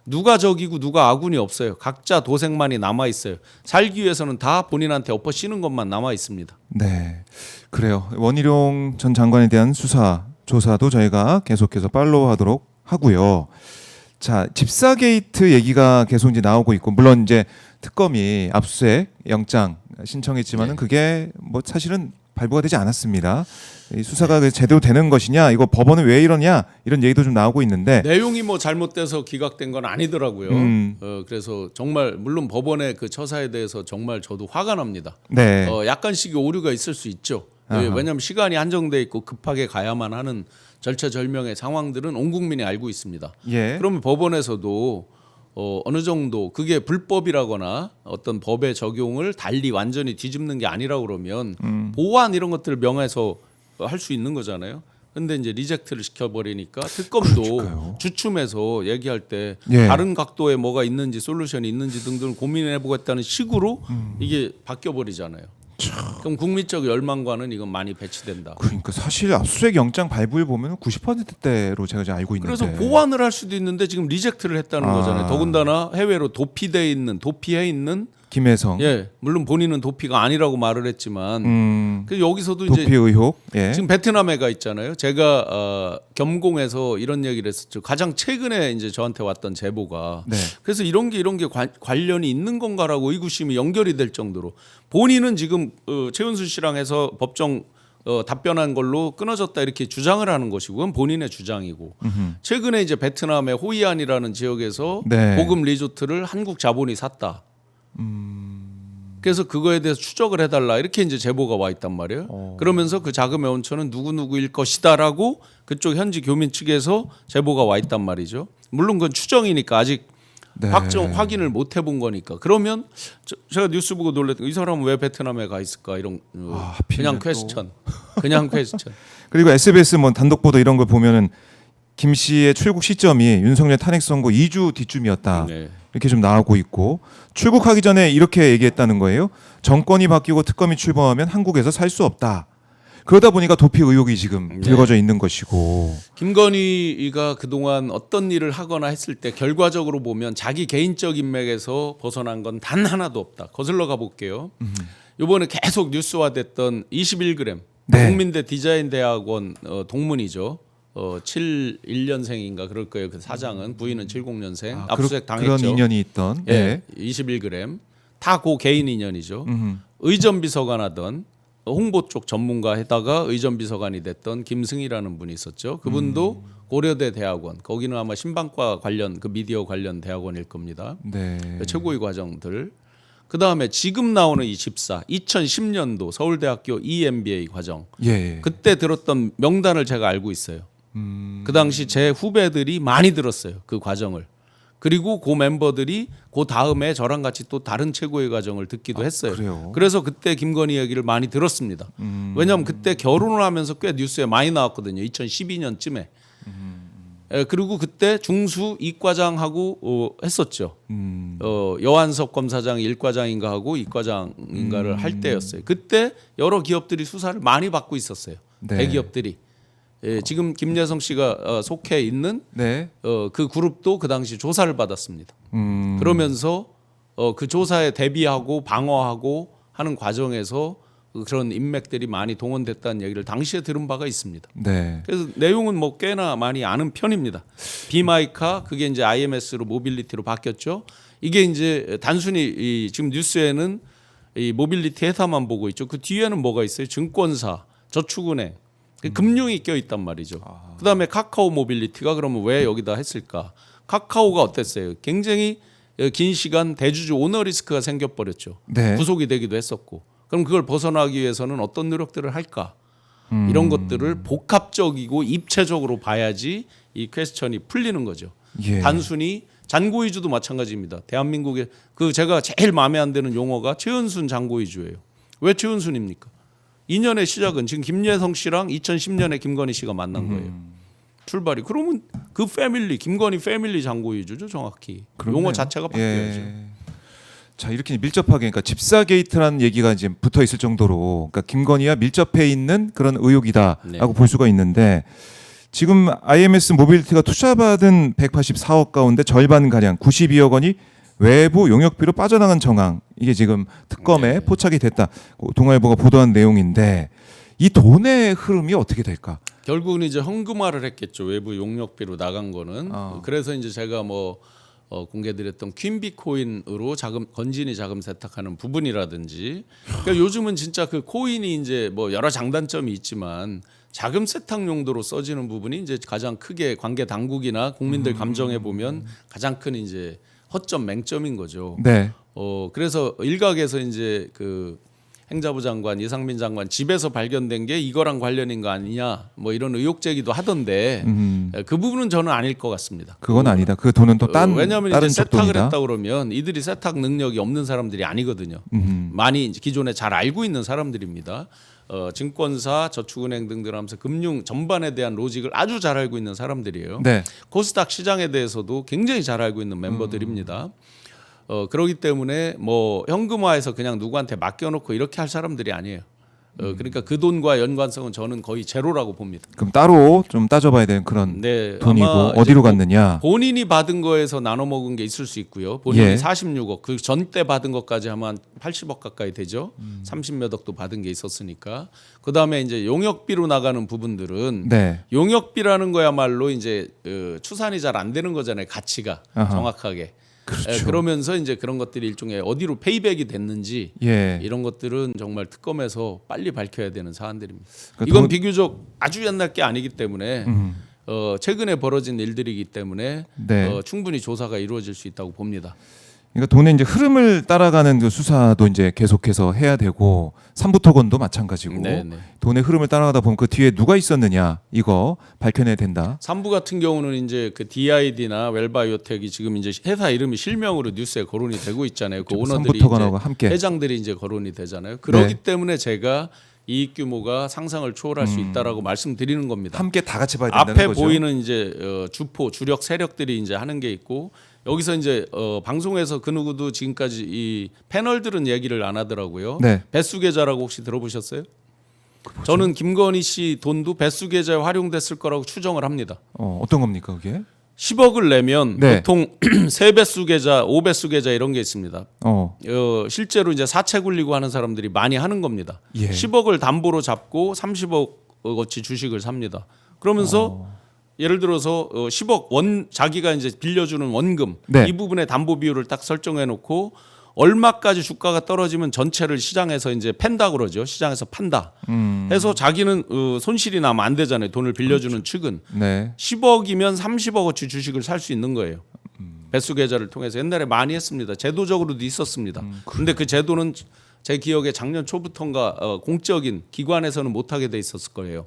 누가 적이고 누가 아군이 없어요. 각자 도생만이 남아 있어요. 살기 위해서는 다 본인한테 엎어 씌는 것만 남아 있습니다. 네, 그래요. 원희룡 전 장관에 대한 수사 조사도 저희가 계속해서 팔로우하도록 하고요. 자, 집사 게이트 얘기가 계속 이제 나오고 있고, 물론 이제 특검이 압수수색 영장 신청했지만은 그게 뭐 사실은 발부가 되지 않았습니다. 이 수사가 제대로 되는 것이냐, 이거 법원은 왜 이러냐 이런 얘기도 좀 나오고 있는데 내용이 뭐 잘못돼서 기각된 건 아니더라고요. 그래서 정말 물론 법원의 그 처사에 대해서 정말 저도 화가 납니다. 네, 약간씩의 오류가 있을 수 있죠. 왜냐하면 시간이 한정돼 있고 급하게 가야만 하는 절체절명의 상황들은 온 국민이 알고 있습니다. 예, 그러면 법원에서도 어느 정도 그게 불법이라거나 어떤 법의 적용을 달리 완전히 뒤집는 게 아니라 그러면 보완 이런 것들을 명해서 할 수 있는 거잖아요. 근데 이제 리젝트를 시켜버리니까 특검도 그러니까요. 주춤해서 얘기할 때 예. 다른 각도에 뭐가 있는지 솔루션이 있는지 등등을 고민해보겠다는 식으로 이게 바뀌어버리잖아요. 그럼 국민적 열망과는 이건 많이 배치된다. 그러니까 사실 압수수색 영장 발부를 보면 90%대로 제가 지금 알고 있는데. 그래서 보완을 할 수도 있는데 지금 리젝트를 했다는 거잖아요. 더군다나 해외로 도피해 있는 김혜성. 예, 물론 본인은 도피가 아니라고 말을 했지만 그 여기서도 도피 이제 의혹. 예. 지금 베트남에 가 있잖아요. 제가 겸공에서 이런 얘기를 했었죠. 가장 최근에 이제 저한테 왔던 제보가 네. 그래서 이런 게 관련이 있는 건가라고 의구심이 연결이 될 정도로 본인은 지금 최은순 씨랑 해서 법정 답변한 걸로 끊어졌다 이렇게 주장을 하는 것이고 그건 본인의 주장이고 최근에 이제 베트남의 호이안이라는 지역에서 네. 고급 리조트를 한국 자본이 샀다. 그래서 그거에 대해서 추적을 해달라 이렇게 이제 제보가 와 있단 말이에요. 그러면서 그 자금의 원천은 누구누구일 것이다라고 그쪽 현지 교민 측에서 제보가 와 있단 말이죠. 물론 그건 추정이니까 아직 네. 확인을 못 해본 거니까. 그러면 제가 뉴스 보고 놀랐던 이 사람은 왜 베트남에 가 있을까 이런 하필이면 그냥 퀘스천, 그냥 퀘스천. 그리고 SBS 뭐 단독 보도 이런 걸 보면은 김 씨의 출국 시점이 윤석열 탄핵 선고 2주 뒤쯤이었다. 네. 이렇게 좀 나오고 있고 출국하기 전에 이렇게 얘기했다는 거예요. 정권이 바뀌고 특검이 출범하면 한국에서 살 수 없다. 그러다 보니까 도피 의혹이 지금 불거져 있는 것이고. 김건희가 그동안 어떤 일을 하거나 했을 때 결과적으로 보면 자기 개인적 인맥에서 벗어난 건 단 하나도 없다. 거슬러 가볼게요. 이번에 계속 뉴스화됐던 21g 네. 국민대 디자인대학원 동문이죠. 71년생인가 그럴 거예요. 그 사장은 부인은 70년생 압수수색 당했죠. 그런 인연이 있던. 예, 네. 21g 다 그 개인 인연이죠. 의전비서관 하던 홍보 쪽 전문가에다가 의전비서관이 됐던 김승희라는 분이 있었죠. 그분도 고려대 대학원 거기는 아마 신방과 관련 그 미디어 관련 대학원일 겁니다. 네. 최고의 과정들. 그 다음에 지금 나오는 24 2010년도 서울대학교 EMBA 과정 예. 그때 들었던 명단을 제가 알고 있어요. 그 당시 제 후배들이 많이 들었어요. 그 과정을. 그리고 그 멤버들이 그 다음에 저랑 같이 또 다른 최고의 과정을 듣기도 했어요. 그래요? 그래서 그때 김건희 얘기를 많이 들었습니다. 왜냐하면 그때 결혼을 하면서 꽤 뉴스에 많이 나왔거든요. 2012년쯤에. 그리고 그때 중수 이과장하고 했었죠. 여한석 검사장 1과장인가 하고 2과장인가를 할 때였어요. 그때 여러 기업들이 수사를 많이 받고 있었어요. 네. 대기업들이. 예, 지금 김여성 씨가 속해 있는 네. 그 그룹도 그 당시 조사를 받았습니다. 그러면서 그 조사에 대비하고 방어하고 하는 과정에서 그런 인맥들이 많이 동원됐다는 얘기를 당시에 들은 바가 있습니다. 네. 그래서 내용은 뭐 꽤나 많이 아는 편입니다. 비마이카 그게 이제 IMS로 모빌리티로 바뀌었죠. 이게 이제 단순히 지금 뉴스에는 이 모빌리티 회사만 보고 있죠. 그 뒤에는 뭐가 있어요? 증권사, 저축은행, 금융이 껴 있단 말이죠. 그다음에 카카오 모빌리티가 그러면 왜 여기다 했을까? 카카오가 어땠어요? 굉장히 긴 시간 대주주 오너 리스크가 생겨버렸죠. 네. 구속이 되기도 했었고. 그럼 그걸 벗어나기 위해서는 어떤 노력들을 할까? 이런 것들을 복합적이고 입체적으로 봐야지 이 퀘스천이 풀리는 거죠. 예. 단순히 잔고위주도 마찬가지입니다. 대한민국의 그 제가 제일 마음에 안 드는 용어가 최은순 잔고위주예요. 왜 최은순입니까? 인연의 시작은 지금 김예성 씨랑 2010년에 김건희 씨가 만난 거예요. 출발이. 그러면 그 패밀리 김건희 패밀리 잔고위주죠 정확히. 그렇네요. 용어 자체가 바뀌어야죠. 예. 자 이렇게 밀접하게 그러니까 집사 게이트라는 얘기가 이제 붙어 있을 정도로 그러니까 김건희와 밀접해 있는 그런 의혹이다라고 네. 볼 수가 있는데 지금 IMS 모빌리티가 투자받은 184억 가운데 절반 가량 92억 원이 외부 용역비로 빠져나간 정황 이게 지금 특검에 네. 포착이 됐다. 동아일보가 보도한 내용인데 이 돈의 흐름이 어떻게 될까? 결국은 이제 현금화를 했겠죠. 외부 용역비로 나간 거는. 그래서 이제 제가 뭐 공개드렸던 퀸비코인으로 건진이 자금 세탁하는 부분이라든지. 그러니까 요즘은 진짜 그 코인이 이제 뭐 여러 장단점이 있지만 자금 세탁 용도로 써지는 부분이 이제 가장 크게 관계 당국이나 국민들 감정해 보면 가장 큰 이제 허점 맹점인 거죠. 네. 그래서 일각에서 이제 그 행자부 장관, 이상민 장관 집에서 발견된 게 이거랑 관련인 거 아니냐 뭐 이런 의혹 제기도 하던데 그 부분은 저는 아닐 것 같습니다. 그건 아니다. 그 돈은 또 왜냐하면 다른 이제 쪽 세탁을 돈이다. 했다 그러면 이들이 세탁 능력이 없는 사람들이 아니거든요. 많이 이제 기존에 잘 알고 있는 사람들입니다. 증권사, 저축은행 등등 하면서 금융 전반에 대한 로직을 아주 잘 알고 있는 사람들이에요. 네. 코스닥 시장에 대해서도 굉장히 잘 알고 있는 멤버들입니다. 그렇기 때문에 뭐 현금화해서 그냥 누구한테 맡겨놓고 이렇게 할 사람들이 아니에요. 그러니까 그 돈과 연관성은 저는 거의 제로라고 봅니다. 그럼 따로 좀 따져봐야 되는 그런 네, 돈이고 아마 어디로 이제 갔느냐. 본인이 받은 거에서 나눠 먹은 게 있을 수 있고요. 본인이 예. 46억 그 전 때 받은 것까지 하면 한 80억 가까이 되죠. 30몇 억도 받은 게 있었으니까. 그다음에 이제 용역비로 나가는 부분들은 네. 용역비라는 거야말로 이제 추산이 잘 안 되는 거잖아요. 가치가 아하. 정확하게. 그렇죠. 그러면서 이제 그런 것들이 일종의 어디로 페이백이 됐는지 예. 이런 것들은 정말 특검에서 빨리 밝혀야 되는 사안들입니다. 그러니까 이건 비교적 아주 옛날 게 아니기 때문에 최근에 벌어진 일들이기 때문에 네. 충분히 조사가 이루어질 수 있다고 봅니다. 그러니까 돈의 이제 흐름을 따라가는 그 수사도 이제 계속해서 해야 되고 삼부토건도 마찬가지고 네, 네. 돈의 흐름을 따라가다 보면 그 뒤에 누가 있었느냐 이거 밝혀내야 된다. 삼부 같은 경우는 이제 그 DID나 웰바이오텍이 지금 이제 회사 이름이 실명으로 뉴스에 거론이 되고 있잖아요. 그 오너들이 삼부토건하고 이제 함께. 회장들이 이제 거론이 되잖아요. 그렇기 네. 때문에 제가 이익 규모가 상상을 초월할 수 있다라고 말씀드리는 겁니다. 함께 다 같이 봐야 된다는 앞에 거죠. 보이는 이제 주포 주력 세력들이 이제 하는 게 있고 여기서 이제 방송에서 그 누구도 지금까지 이 패널들은 얘기를 안 하더라고요. 네. 배수 계좌라고 혹시 들어보셨어요? 저는 김건희 씨 돈도 배수 계좌에 활용됐을 거라고 추정을 합니다. 어떤 겁니까 그게? 10억을 내면 네. 보통 3배수 계좌, 5배수 계좌 이런 게 있습니다. 실제로 이제 사채 굴리고 하는 사람들이 많이 하는 겁니다. 예. 10억을 담보로 잡고 30억어치 주식을 삽니다. 그러면서 예를 들어서 10억 자기가 이제 빌려주는 원금 네. 이 부분에 담보 비율을 딱 설정해 놓고 얼마까지 주가가 떨어지면 전체를 시장에서 이제 팬다 그러죠. 시장에서 판다. 해서 자기는 손실이 나면 안 되잖아요. 돈을 빌려주는 측은. 네. 10억이면 30억어치 주식을 살 수 있는 거예요. 배수 계좌를 통해서 옛날에 많이 했습니다. 제도적으로도 있었습니다. 그런데 그 제도는 제 기억에 작년 초부터인가 공적인 기관에서는 못하게 돼 있었을 거예요.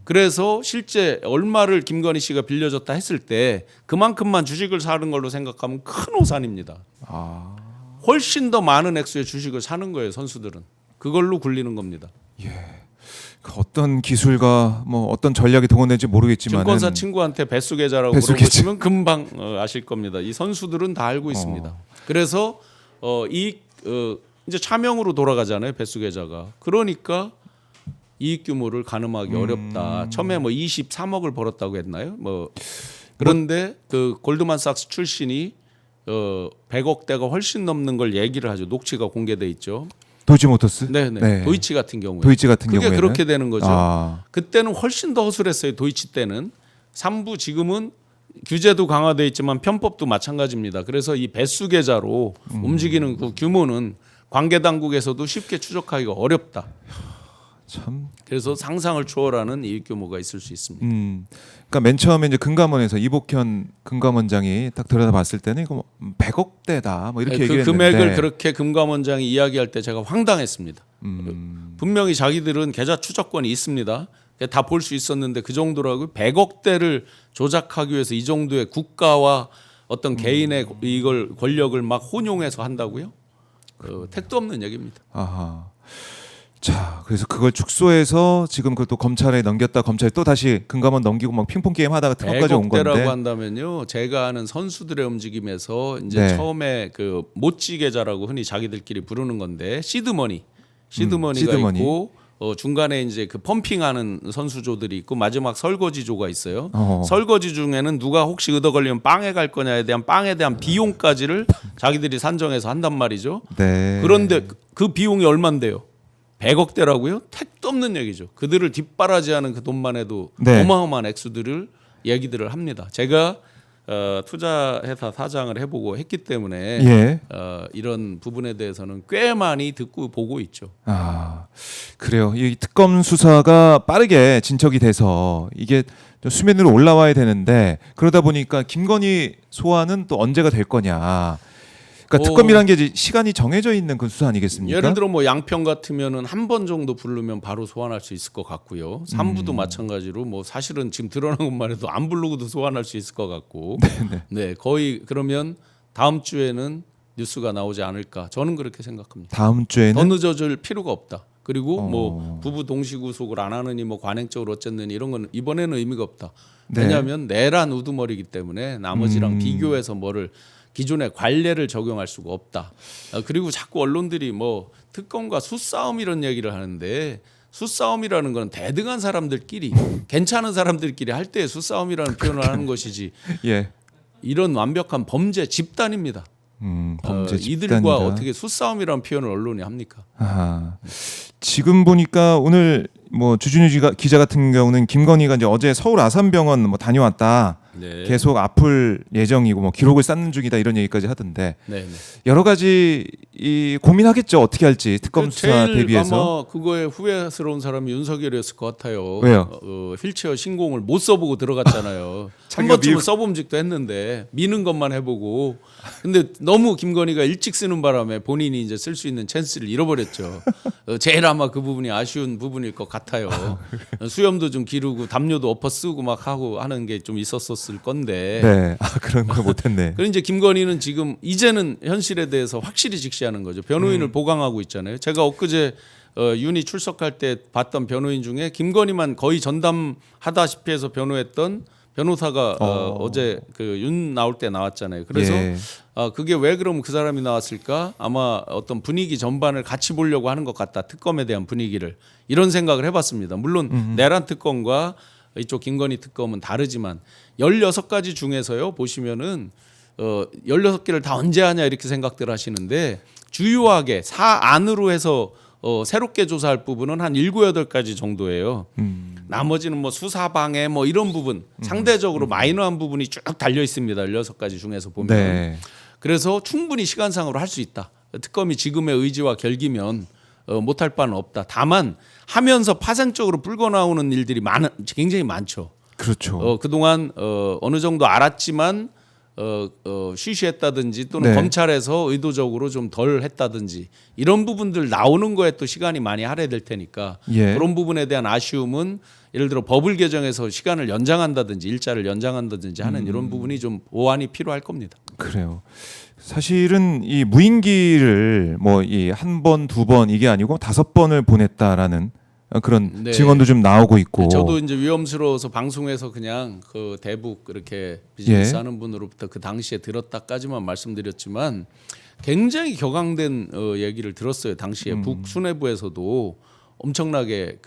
그래서 실제 얼마를 김건희 씨가 빌려줬다 했을 때 그만큼만 주식을 사는 걸로 생각하면 큰 오산입니다. 훨씬 더 많은 액수의 주식을 사는 거예요. 선수들은. 그걸로 굴리는 겁니다. 그 어떤 기술과 뭐 어떤 전략이 동원된지 모르겠지만 증권사 친구한테 배수 계좌라고 배수 물어보시면 금방 아실 겁니다. 이 선수들은 다 알고 있습니다. 그래서 이제 차명으로 돌아가잖아요. 배수 계좌가. 그러니까 이익 규모를 가늠하기 어렵다. 처음에 뭐 23억을 벌었다고 했나요? 그런데 그 골드만삭스 출신이 100억대가 훨씬 넘는 걸 얘기를 하죠. 녹취가 공개돼 있죠. 도이치모터스? 네네. 네. 도이치 같은 경우에. 도이치 같은 그게 경우에는 그렇게 되는 거죠. 아. 그때는 훨씬 더 허술했어요. 도이치 때는. 3부 지금은 규제도 강화돼 있지만 편법도 마찬가지입니다. 그래서 이 배수 계좌로 움직이는 그 규모는 관계 당국에서도 쉽게 추적하기가 어렵다. 참. 그래서 상상을 초월하는 이익 규모가 있을 수 있습니다. 그러니까 맨 처음에 이제 금감원에서 이복현 금감원장이 딱 들여다봤을 때는 이거 뭐 100억대다 뭐 이렇게 그 얘기를 금액을 했는데 그렇게 금감원장이 이야기할 때 제가 황당했습니다. 분명히 자기들은 계좌 추적권이 있습니다. 다 볼 수 있었는데 그 정도라고 100억대를 조작하기 위해서 이 정도의 국가와 어떤 개인의 이걸 권력을 막 혼용해서 한다고요? 택도 없는 얘기입니다. 아하. 자, 그래서 그걸 축소해서 지금 그걸 또 검찰에 넘겼다 검찰이 또 다시 금감원 넘기고 막 핑퐁 게임 하다가 특검까지 온 건데. 100억대라고 한다면요. 제가 아는 선수들의 움직임에서 이제 네. 처음에 그 모찌 계좌라고 흔히 자기들끼리 부르는 건데 시드머니가 시드머니. 있고 중간에 이제 그 펌핑하는 선수조들이 있고 마지막 설거지조가 있어요. 설거지 중에는 누가 혹시 얻어 걸리면 빵에 갈 거냐에 대한 빵에 대한 비용까지를 자기들이 산정해서 한단 말이죠. 네. 그런데 그 비용이 얼만데요? 100억대라고요? 택도 없는 얘기죠. 그들을 뒷바라지하는 그 돈만 해도 네. 어마어마한 액수들을 얘기들을 합니다. 제가 투자회사 사장을 해보고 했기 때문에 예. 이런 부분에 대해서는 꽤 많이 듣고 보고 있죠. 아, 그래요. 이 특검 수사가 빠르게 진척이 돼서 이게 좀 수면 위로 올라와야 되는데 그러다 보니까 김건희 소환은 또 언제가 될 거냐. 그러니까 특검이라는 게 이제 시간이 정해져 있는 그 수사 아니겠습니까? 예를 들어 뭐 양평 같으면은 한 번 정도 부르면 바로 소환할 수 있을 것 같고요. 삼부도 마찬가지로 뭐 사실은 지금 드러난 것만 해도 안 부르고도 소환할 수 있을 것 같고. 네, 거의 그러면 다음 주에는 뉴스가 나오지 않을까. 저는 그렇게 생각합니다. 다음 주에는 더 늦어질 필요가 없다. 그리고 뭐 부부 동시구속을 안 하느니 뭐 관행적으로 어쨌느니 이런 건 이번에는 의미가 없다. 네. 왜냐하면 내란 우두머리이기 때문에 나머지랑 비교해서 뭐를 기존의 관례를 적용할 수가 없다. 그리고 자꾸 언론들이 뭐 특검과 수싸움 이런 얘기를 하는데 수싸움이라는 건 대등한 사람들끼리 괜찮은 사람들끼리 할 때 수싸움이라는 표현을 하는 것이지 예. 이런 완벽한 범죄 집단입니다. 범죄 이들과 집단이다. 어떻게 수싸움이라는 표현을 언론이 합니까? 아하. 지금 보니까 오늘 뭐 주준유 기자 같은 경우는 김건희가 이제 어제 서울 아산병원 뭐 다녀왔다. 네. 계속 아플 예정이고 뭐 기록을 쌓는 중이다 이런 얘기까지 하던데 네. 여러 가지 이 고민하겠죠 어떻게 할지 특검 수사 제일 대비해서. 아마 그거에 후회스러운 사람이 윤석열이었을 것 같아요. 왜요? 휠체어 신공을 못 써보고 들어갔잖아요. 한 자기가 번쯤은 써봄직도 했는데 미는 것만 해보고. 근데 너무 김건희가 일찍 쓰는 바람에 본인이 이제 쓸 수 있는 찬스를 잃어버렸죠. 제일 아마 그 부분이 아쉬운 부분일 것 같아요. 수염도 좀 기르고 담요도 엎어 쓰고 막 하고 하는 게 좀 있었을 건데. 네. 아 그런 걸 못했네. 그리고 이제 김건희는 지금 이제는 현실에 대해서 확실히 직시하는 거죠. 변호인을 보강하고 있잖아요. 제가 엊그제 윤이 출석할 때 봤던 변호인 중에 김건희만 거의 전담하다시피 해서 변호했던 변호사가 어제 그 윤 나올 때 나왔잖아요. 그래서 예. 그게 왜 그러면 그 사람이 나왔을까? 아마 어떤 분위기 전반을 같이 보려고 하는 것 같다. 특검에 대한 분위기를 이런 생각을 해봤습니다. 물론 내란 특검과 이쪽 김건희 특검은 다르지만 16가지 중에서요 보시면은 16개를 다 언제 하냐 이렇게 생각들 하시는데 주요하게 사안으로 해서 새롭게 조사할 부분은 한 7, 8가지 정도예요. 나머지는 뭐 수사방해 뭐 이런 부분 상대적으로 마이너한 부분이 쭉 달려 있습니다. 16가지 중에서 보면. 네. 그래서 충분히 시간상으로 할 수 있다. 특검이 지금의 의지와 결기면 못할 바는 없다. 다만 하면서 파생적으로 불고 나오는 일들이 굉장히 많죠. 그렇죠. 그동안 어느 정도 알았지만 쉬쉬했다든지 또는 네. 검찰에서 의도적으로 좀 덜 했다든지 이런 부분들 나오는 거에 또 시간이 많이 할애될 테니까 예. 그런 부분에 대한 아쉬움은 예를 들어 법을 개정해서 시간을 연장한다든지 일자를 연장한다든지 하는 이런 부분이 좀 보완이 필요할 겁니다. 그래요. 사실은 이 무인기를 뭐 이 한 번, 두 번 이게 아니고 5번을 보냈다라는 그런 네. 증언도 좀 나오고 있고. 저도 이제 위험스러워서 방송에서 그냥 그 대북 이렇게 비즈니스 예. 하는 분으로부터 그 당시에 들었다까지만 말씀드렸지만 굉장히 격앙된 얘기를 들었어요. 당시에 북 수뇌부에서도 엄청나게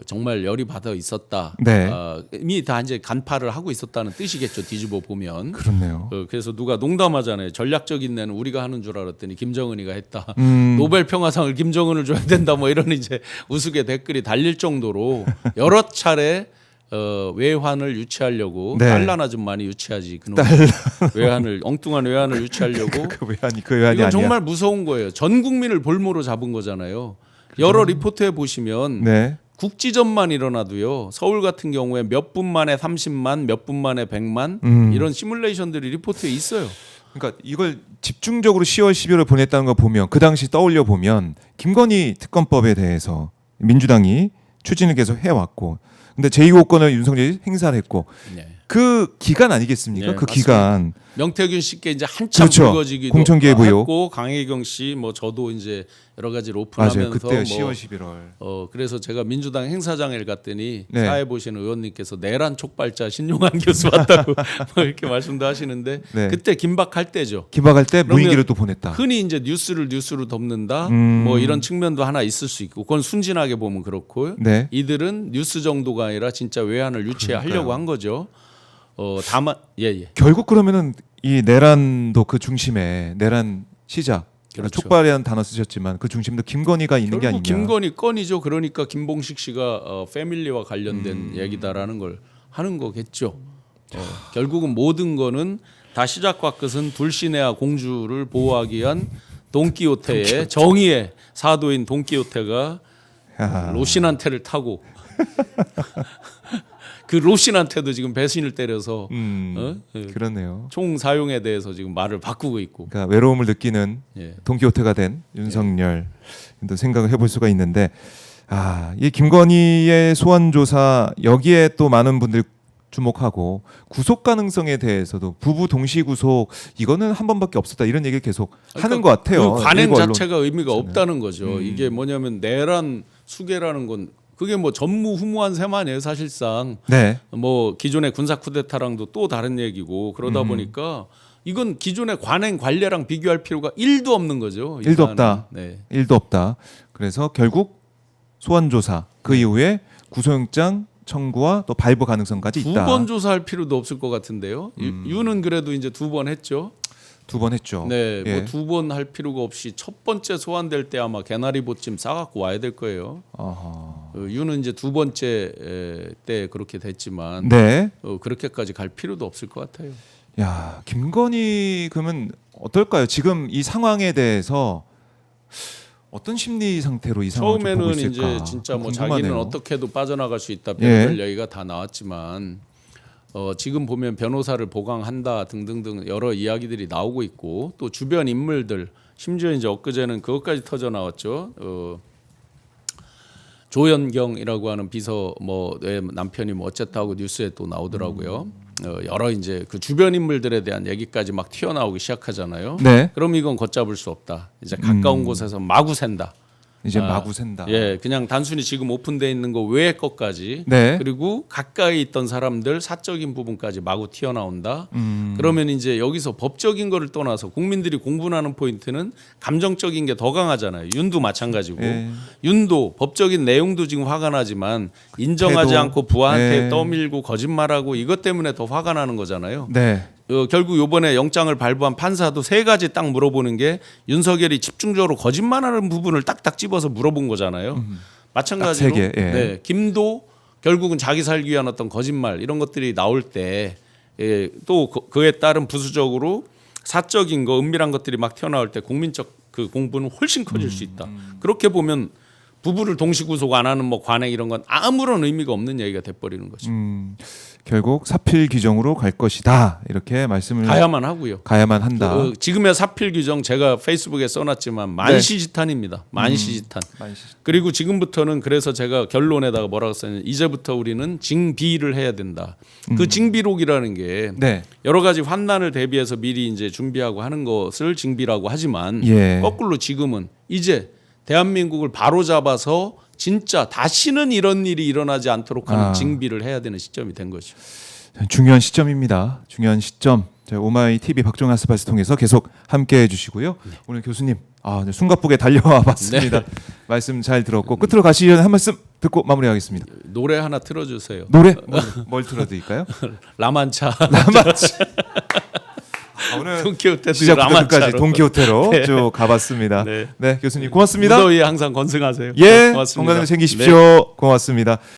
정말 열이 받아 있었다. 네. 이미 다 이제 간파를 하고 있었다는 뜻이겠죠. 뒤집어 보면. 그렇네요. 그래서 누가 농담하잖아요. 전략적인 내는 우리가 하는 줄 알았더니 김정은이가 했다. 음. 노벨 평화상을 김정은을 줘야 된다. 뭐 이런 이제 우스개 댓글이 달릴 정도로 여러 차례 외환을 유치하려고 네. 달러나 좀 많이 유치하지. 그놈 외환을 엉뚱한 외환을 유치하려고. 그 외환이 그 외환이 이건 아니야. 정말 무서운 거예요. 전 국민을 볼모로 잡은 거잖아요. 여러 리포트에 보시면 네. 국지전만 일어나도요. 서울 같은 경우에 몇 분 만에 30만, 몇 분 만에 100만 이런 시뮬레이션들이 리포트에 있어요. 그러니까 이걸 집중적으로 10월, 11월 보냈다는 거 보면 그 당시 떠올려 보면 김건희 특검법에 대해서 민주당이 추진을 계속 해왔고, 근데 제2호권을 윤석열이 행사를 했고 네. 그 기간 아니겠습니까? 네, 그 맞습니다. 기간. 명태균 씨께 이제 한참 그렇죠. 불거지기도 공천계의 부요. 했고 강혜경 씨, 뭐 저도 이제 여러 가지를 맞아요. 오픈하면서 그때 뭐 10월, 11월. 그래서 제가 민주당 행사장에 갔더니 네. 사회 보시는 의원님께서 내란 촉발자 신용환 교수 왔다고 뭐 이렇게 말씀도 하시는데 네. 그때 긴박할 때죠. 기박할 때 그러면 무인기를 또 보냈다. 흔히 이제 뉴스로 덮는다. 뭐 이런 측면도 하나 있을 수 있고, 그건 순진하게 보면 그렇고, 네. 이들은 뉴스 정도가 아니라 진짜 외환을 유치하려고 한 거죠. 다만 예. 결국 그러면은 이 내란도 그 중심에 내란 시작. 그렇죠. 촉발이라는 단어 쓰셨지만 그 중심도 김건희가 있는 게 결국 아니냐. 김건희 건이죠. 그러니까 김봉식 씨가 패밀리와 관련된 얘기다라는 걸 하는 거겠죠. 결국은 모든 거는 다 시작과 끝은 불시네아 공주를 보호하기 위한 돈키호테의 정의의 사도인 돈키호테가 야. 로신한테를 타고 그 로신한테도 지금 배신을 때려서 그렇네요. 총 사용에 대해서 지금 말을 바꾸고 있고. 그러니까 외로움을 느끼는 예. 돈키호테가 된 윤석열 또 생각을 해볼 수가 있는데 이 김건희의 소환 조사 여기에 또 많은 분들이 주목하고 구속 가능성에 대해서도 부부 동시 구속 이거는 한 번밖에 없었다 이런 얘기를 계속 하는 것 같아요. 그 관행 일부 언론. 자체가 의미가 없다는 거죠. 이게 뭐냐면 내란 수계라는 건 그게 뭐 전무후무한 셈 아니에요 사실상. 네. 뭐 기존의 군사 쿠데타랑도 또 다른 얘기고 그러다 보니까 이건 기존의 관행 관례랑 비교할 필요가 1도 없는 거죠. 이 1도 사안은. 없다. 네. 1도 없다. 그래서 결국 소환 조사 그 이후에 구속영장 청구와 또 발부 가능성까지 두 있다. 번 조사할 필요도 없을 것 같은데요. 유는 그래도 이제 2번 했죠. 2번 했죠. 네, 예. 뭐 2번 할 필요가 없이 첫 번째 소환될 때 아마 개나리 보찜 싸갖고 와야 될 거예요. 어허. 유는 이제 2번째 때 그렇게 됐지만 네. 그렇게까지 갈 필요도 없을 것 같아요. 야, 김건희 그러면 어떨까요? 지금 이 상황에 대해서 어떤 심리 상태로 이 상황을 좀 보고 처음에는 있을까? 이제 진짜 뭐 궁금하네요. 자기는 어떻게도 빠져나갈 수 있다 예. 별별 얘기가 다 나왔지만 지금 보면 변호사를 보강한다 등등등 여러 이야기들이 나오고 있고 또 주변 인물들 심지어 이제 엊그제는 그것까지 터져 나왔죠. 조연경이라고 하는 비서 뭐 남편이 뭐 어쨌다 하고 뉴스에 또 나오더라고요. 여러 이제 그 주변 인물들에 대한 얘기까지 막 튀어나오기 시작하잖아요. 네. 그럼 이건 걷잡을 수 없다. 이제 가까운 곳에서 마구 샌다. 이제 마구 샌다. 예, 그냥 단순히 지금 오픈돼 있는 거 외의 것까지 네. 그리고 가까이 있던 사람들 사적인 부분까지 마구 튀어나온다. 그러면 이제 여기서 법적인 거를 떠나서 국민들이 공분하는 포인트는 감정적인 게 더 강하잖아요. 윤도 마찬가지고 예. 윤도 법적인 내용도 지금 화가 나지만 인정하지 태도. 않고 부하한테 예. 떠밀고 거짓말하고 이것 때문에 더 화가 나는 거잖아요. 네. 결국 이번에 영장을 발부한 판사도 세 가지 딱 물어보는 게 윤석열이 집중적으로 거짓말하는 부분을 딱딱 집어서 물어본 거잖아요. 마찬가지로 딱 세 개, 예. 네, 김도 결국은 자기 살기 위한 어떤 거짓말 이런 것들이 나올 때 또 그에 따른 부수적으로 사적인 거 은밀한 것들이 막 튀어나올 때 국민적 그 공분은 훨씬 커질 수 있다. 그렇게 보면 부부를 동시 구속 안 하는 뭐 관행 이런 건 아무런 의미가 없는 얘기가 돼버리는 거죠. 결국 사필 규정으로 갈 것이다. 이렇게 말씀을 가야만 하고요. 가야만 한다. 지금의 사필 규정 제가 페이스북에 써놨지만 만시지탄입니다. 만시지탄. 그리고 지금부터는 그래서 제가 결론에다가 뭐라고 썼냐면 이제부터 우리는 징비를 해야 된다. 그 징비록이라는 게 네. 여러 가지 환난을 대비해서 미리 이제 준비하고 하는 것을 징비라고 하지만 예. 거꾸로 지금은 이제 대한민국을 바로 잡아서 진짜 다시는 이런 일이 일어나지 않도록 하는 징비를 해야 되는 시점이 된 거죠. 중요한 시점입니다. 중요한 시점. 저희 오마이 TV 박정희 아스팔스 통해서 계속 함께 해주시고요. 오늘 교수님 네, 숨가쁘게 달려와 봤습니다. 말씀 잘 들었고 끝으로 가시기 전에 한 말씀 듣고 마무리하겠습니다. 노래 하나 틀어주세요. 노래 뭘 틀어드릴까요? 라만차. 라마치. 오늘 돈키호테 시작부터 끝까지 라만차로. 돈키호테로 쭉 가봤습니다. 네. 네, 교수님 고맙습니다. 무더위에 항상 건승하세요. 예, 고맙습니다. 건강을 챙기십시오. 고맙습니다.